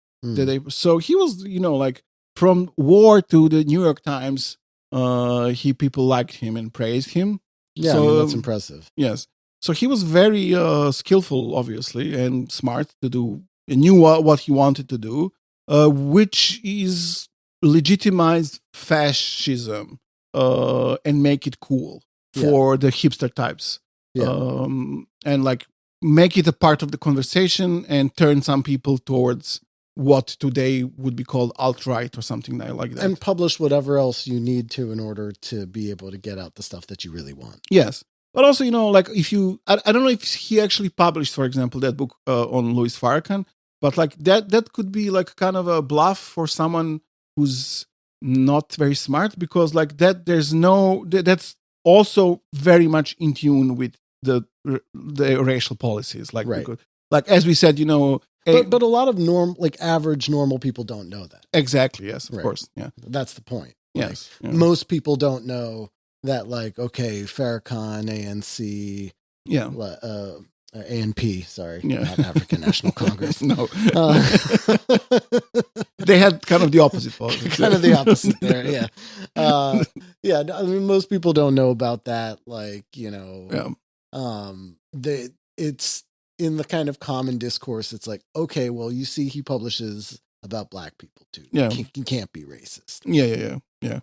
So he was, like from War to the New York Times. People liked him and praised him. Yeah, so, I mean, that's impressive. Yes. So he was very skillful, obviously, and smart to do. He knew what he wanted to do, which is legitimized fascism and make it cool for the hipster types. Yeah. And like make it a part of the conversation and turn some people towards what today would be called alt-right or something like that. And publish whatever else you need to in order to be able to get out the stuff that you really want. Yes. But also, like if you, I don't know if he actually published, for example, that book on Louis Farrakhan, but like that could be like kind of a bluff for someone who's not very smart, because like that's also very much in tune with the racial policies. Like, right. Like as we said, but a lot of average normal people don't know that. Exactly. Yes, of course. Yeah. That's the point. Yes. Like, most people don't know that, like, okay, Farrakhan, ANC, ANP, sorry, not African National Congress. No. They had kind of the opposite politics. Kind of the opposite there, yeah. I mean, most people don't know about that. Like, it's in the kind of common discourse, it's like, okay, well, you see, he publishes about black people too. Yeah. He can't be racist. Yeah.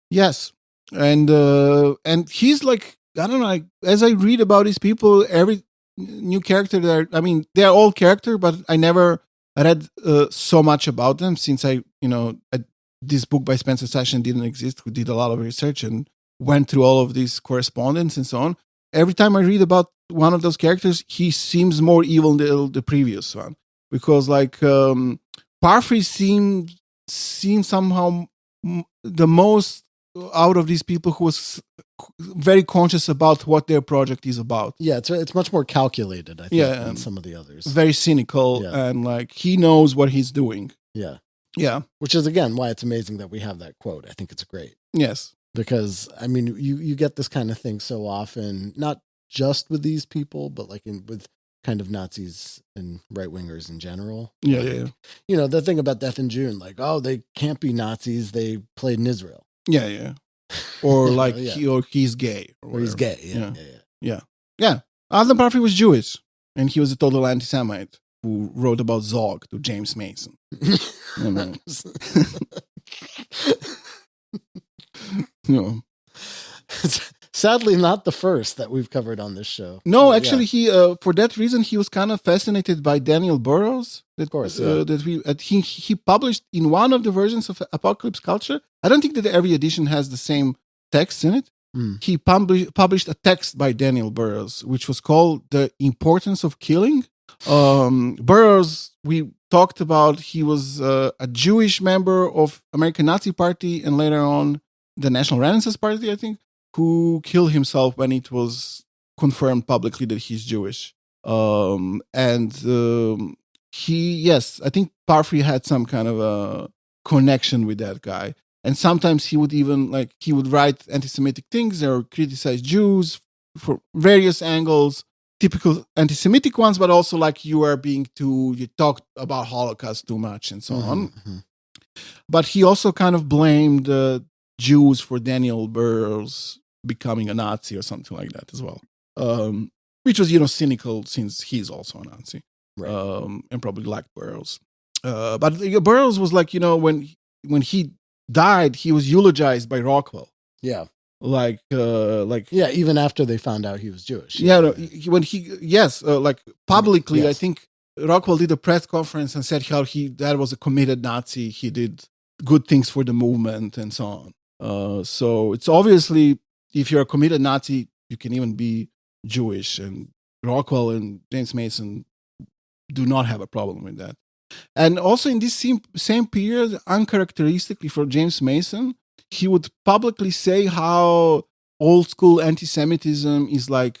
Yes. And he's like, I don't know, as I read about these people, every new character they're all character, but I never read so much about them since this book by Spencer Session didn't exist, who did a lot of research and went through all of these correspondence and so on. Every time I read about one of those characters, he seems more evil than the previous one, because like Parfrey seemed somehow the most out of these people who was very conscious about what their project is about. Yeah, it's much more calculated, I think, than some of the others. Very cynical, and like he knows what he's doing. Yeah. Which is, again, why it's amazing that we have that quote. I think it's great. Yes. Because, I mean, you get this kind of thing so often, not just with these people, but like with kind of Nazis and right-wingers in general. Yeah. The thing about Death in June, like, oh, they can't be Nazis, they played in Israel. Yeah. Or like he's gay. Or he's gay, yeah. Adam Parfrey was Jewish, and he was a total anti-Semite who wrote about Zog to James Mason. No. Sadly, not the first that we've covered on this show. No, actually, he for that reason he was kind of fascinated by Daniel Burroughs. Of course, he published in one of the versions of Apocalypse Culture. I don't think that every edition has the same text in it. He published a text by Daniel Burroughs, which was called "The Importance of Killing." Burroughs, we talked about, he was a Jewish member of American Nazi Party and later on the National Renaissance Party, I think, who killed himself when it was confirmed publicly that he's Jewish. I think Parfrey had some kind of a connection with that guy. And sometimes he would even write anti-Semitic things or criticize Jews for various angles, typical anti-Semitic ones, but also like you talked about Holocaust too much and so on. Mm-hmm. But he also kind of blamed the Jews for Daniel Burroughs becoming a Nazi or something like that as well. Which was, cynical since he's also a Nazi. Right. And probably liked Burroughs. But Burroughs was like, when he died, he was eulogized by Rockwell. Yeah. Even after they found out he was Jewish. Publicly, yes. I think Rockwell did a press conference and said how that was a committed Nazi. He did good things for the movement and so on. So it's obviously, if you're a committed Nazi, you can even be Jewish. And Rockwell and James Mason do not have a problem with that. And also in this same period, uncharacteristically for James Mason, he would publicly say how old school anti-Semitism is like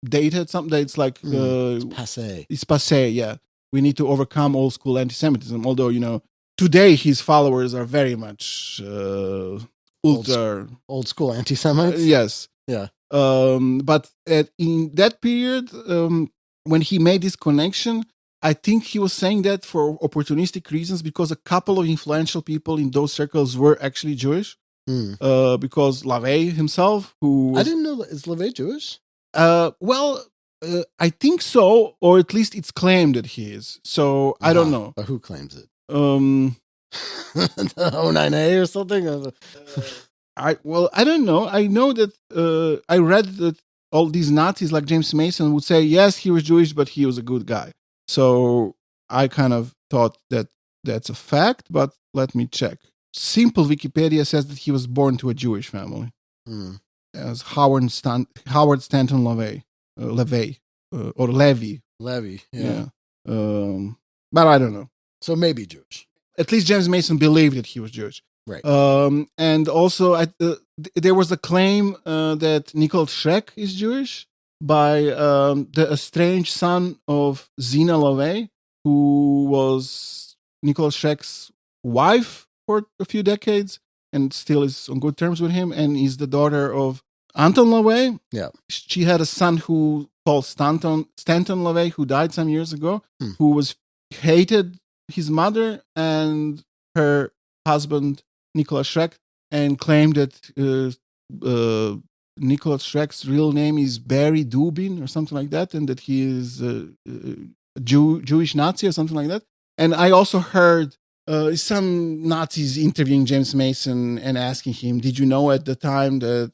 dated, something that it's like It's passé. It's passé, yeah. We need to overcome old school anti-Semitism. Although, today his followers are very much ultra Old school anti-Semites? yes. Yeah. But in that period, when he made this connection, I think he was saying that for opportunistic reasons because a couple of influential people in those circles were actually Jewish. Because LaVey himself, who was, I didn't know that. Is LaVey Jewish? I think so, or at least it's claimed that he is. So I don't know. But who claims it? The The 09A or something? I don't know. I know that I read that all these Nazis like James Mason would say, yes, he was Jewish, but he was a good guy. So I kind of thought that that's a fact, but let me check. Simple Wikipedia says that he was born to a Jewish family as Howard Stanton LaVey, or Levy. Levy, Yeah. But I don't know. So maybe Jewish. At least James Mason believed that he was Jewish. Right. And also, there was a claim that Nicole Schreck is Jewish by the estranged son of Zina LaVey, who was Nicole Schreck's wife for a few decades and still is on good terms with him, and is the daughter of Anton LaVey. Yeah. She had a son who called Stanton LaVey, who died some years ago, who hated his mother and her husband, Nicholas Schreck, and claimed that Nicholas Schreck's real name is Barry Dubin or something like that, and that he is a Jewish Nazi or something like that. And I also heard some Nazis interviewing James Mason and asking him, did you know at the time that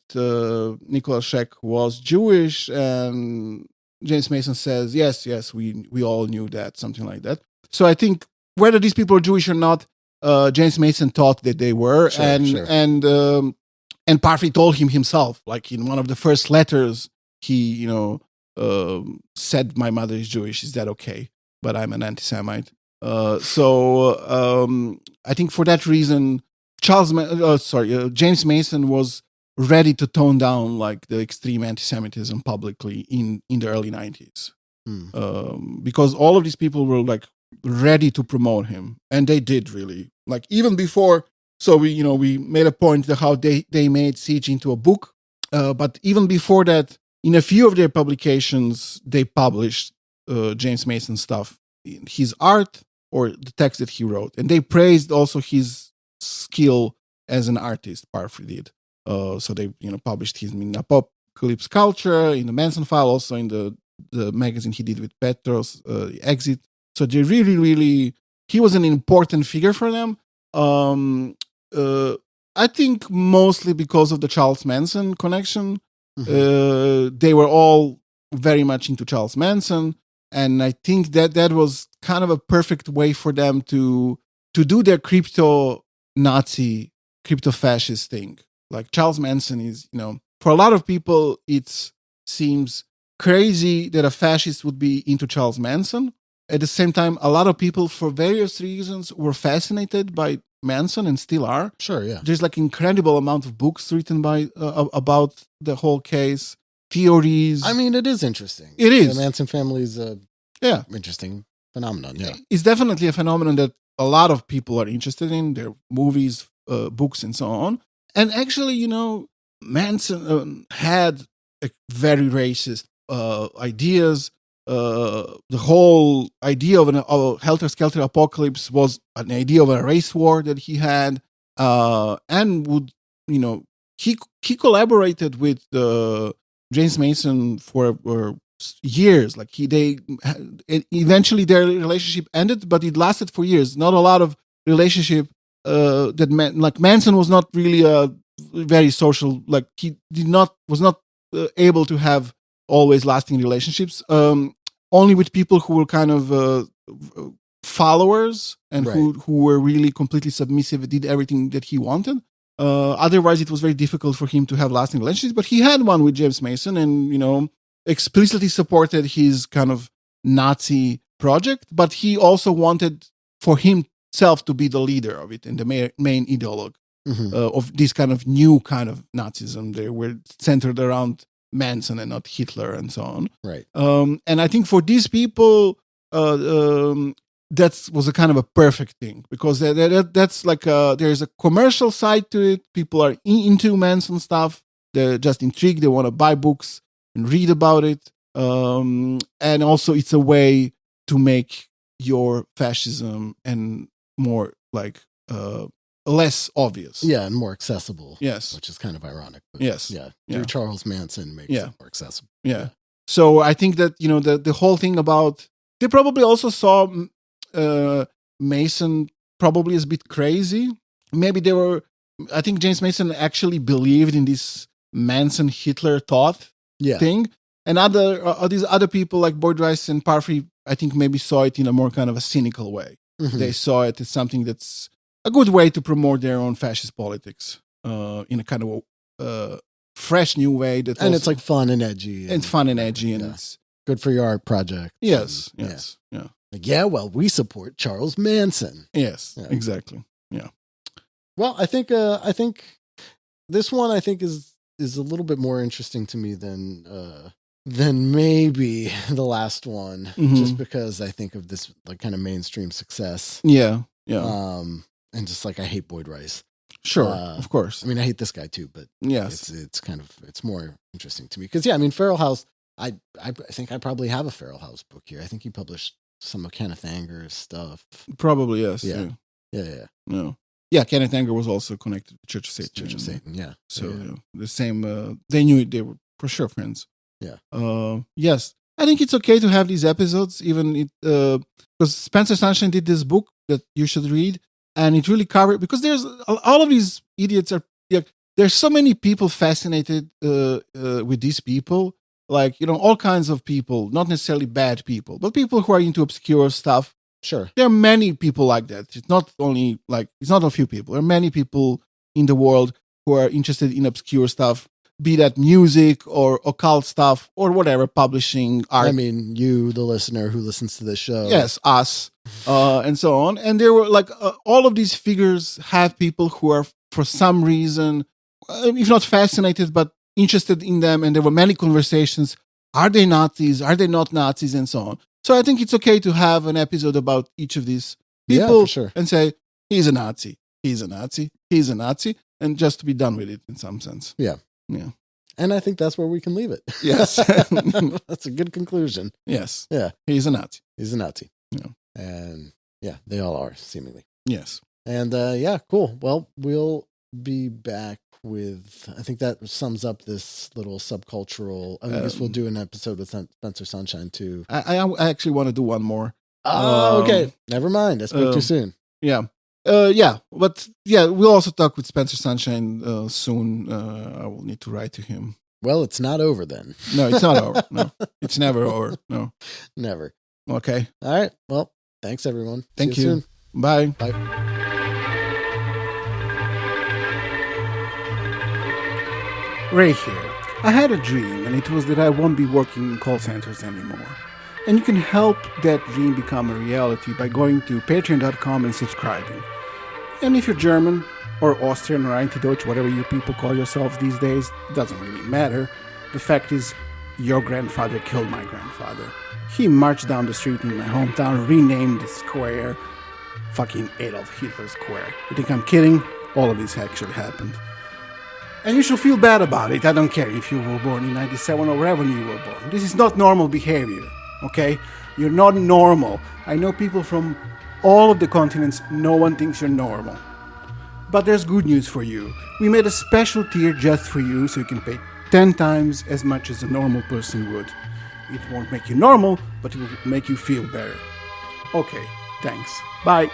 Nicholas Schreck was Jewish? And James Mason says, yes, we all knew that, something like that. So I think whether these people are Jewish or not, James Mason thought that they were, and Parfrey told him himself, like in one of the first letters, he said, "My mother is Jewish. Is that okay? But I'm an anti-Semite." So I think for that reason, James Mason was ready to tone down like the extreme anti-Semitism publicly in the early 90s, because all of these people were like ready to promote him, and they did really, like even before. So we made a point to how they made Siege into a book, but even before that, in a few of their publications, they published James Mason stuff, his art or the text that he wrote, and they praised also his skill as an artist. Parfrey did. So they published his in Apocalypse Culture, in the Manson File, also in the magazine he did with Petros, Exit. So they really, he was an important figure for them. I think mostly because of the Charles Manson connection. They were all very much into Charles Manson, and I think that was kind of a perfect way for them to do their crypto-Nazi, crypto-fascist thing. Like Charles Manson is, for a lot of people, it seems crazy that a fascist would be into Charles Manson. At the same time, a lot of people, for various reasons, were fascinated by Manson and still are. Sure, yeah. There's like incredible amount of books written by about the whole case, theories. I mean, it is interesting. It is. The Manson family is a interesting phenomenon. Yeah, it's definitely a phenomenon that a lot of people are interested in. Their movies, books, and so on. And actually, Manson had very racist ideas. The whole idea of a helter-skelter apocalypse was an idea of a race war that he had, and would, he collaborated with James Mason for years. Like eventually their relationship ended, but it lasted for years. Not a lot of relationship like Manson was not really a very social. Like he was not able to have always lasting relationships. Only with people who were kind of followers and who were really completely submissive, did everything that he wanted. Otherwise, it was very difficult for him to have lasting relationships. But he had one with James Mason, and explicitly supported his kind of Nazi project. But he also wanted for himself to be the leader of it and the main ideologue of this kind of new kind of Nazism. They were centered around Manson and not Hitler and so on. Right. And I think for these people, that was a kind of a perfect thing, because that's like there's a commercial side to it. People are into Manson stuff. They're just intrigued. They want to buy books and read about it. And also it's a way to make your fascism and more like less obvious. Yeah, and more accessible. Yes. Which is kind of ironic. But yes. Yeah. Yeah. Charles Manson makes it more accessible. Yeah. So I think that, the whole thing about, they probably also saw Mason probably is a bit crazy. Maybe I think James Mason actually believed in this Manson-Hitler thought thing. And these other people like Boyd Rice and Parfrey, I think maybe saw it in a more kind of a cynical way. Mm-hmm. They saw it as something that's a good way to promote their own fascist politics in a kind of fresh new way. And it's like fun and edgy. And it's fun and edgy. And it's good for your art project. Yes. Like, well, we support Charles Manson. Yes, exactly. Yeah. Well, I think this one is a little bit more interesting to me than maybe the last one, just because I think of this like kind of mainstream success. Yeah. And just like I hate Boyd Rice. Sure, of course. I mean, I hate this guy too, but yes, it's more interesting to me because Feral House. I think I probably have a Feral House book here. I think he published some of Kenneth Anger's stuff. Probably, yes. Yeah. Yeah, Kenneth Anger was also connected to Church of Satan. Church of Satan, yeah. So the same, they knew they were for sure friends. Yeah. Yes. I think it's okay to have these episodes, even because Spencer Sunshine did this book that you should read, and it really covered, because there's all of these idiots are, there's so many people fascinated with these people. Like, all kinds of people, not necessarily bad people, but people who are into obscure stuff. Sure. There are many people like that. It's not a few people. There are many people in the world who are interested in obscure stuff, be that music or occult stuff or whatever, publishing, art. I mean, you, the listener who listens to this show. Yes, us, and so on. And there were all of these figures have people who are, for some reason, if not fascinated, but interested in them, and there were many conversations. Are they Nazis? Are they not Nazis? And so on. So I think it's okay to have an episode about each of these people, for sure, and say, he's a Nazi, he's a Nazi, he's a Nazi, and just to be done with it in some sense. Yeah. And I think that's where we can leave it. Yes. That's a good conclusion. Yes. Yeah. He's a Nazi. He's a Nazi. Yeah. And they all are, seemingly. Yes. And cool. Well, we'll be back with, I think that sums up this little subcultural. I guess we'll do an episode with Spencer Sunshine too. I actually want to do one more. Oh, okay. Never mind. I spoke too soon. Yeah. But we'll also talk with Spencer Sunshine soon. I will need to write to him. Well, it's not over then. No, it's not over. No, it's never over. No, never. Okay. All right. Well, thanks everyone. Thank See you soon. Bye. Bye. Ray here. I had a dream, and it was that I won't be working in call centers anymore. And you can help that dream become a reality by going to patreon.com and subscribing. And if you're German, or Austrian, or Einzeldeutsch, whatever you people call yourselves these days, doesn't really matter. The fact is, your grandfather killed my grandfather. He marched down the street in my hometown, renamed the square fucking Adolf Hitler Square. You think I'm kidding? All of this actually happened. And you should feel bad about it. I don't care if you were born in 97 or wherever you were born. This is not normal behavior, okay? You're not normal. I know people from all of the continents, no one thinks you're normal. But there's good news for you. We made a special tier just for you, so you can pay 10 times as much as a normal person would. It won't make you normal, but it will make you feel better. Okay, thanks. Bye.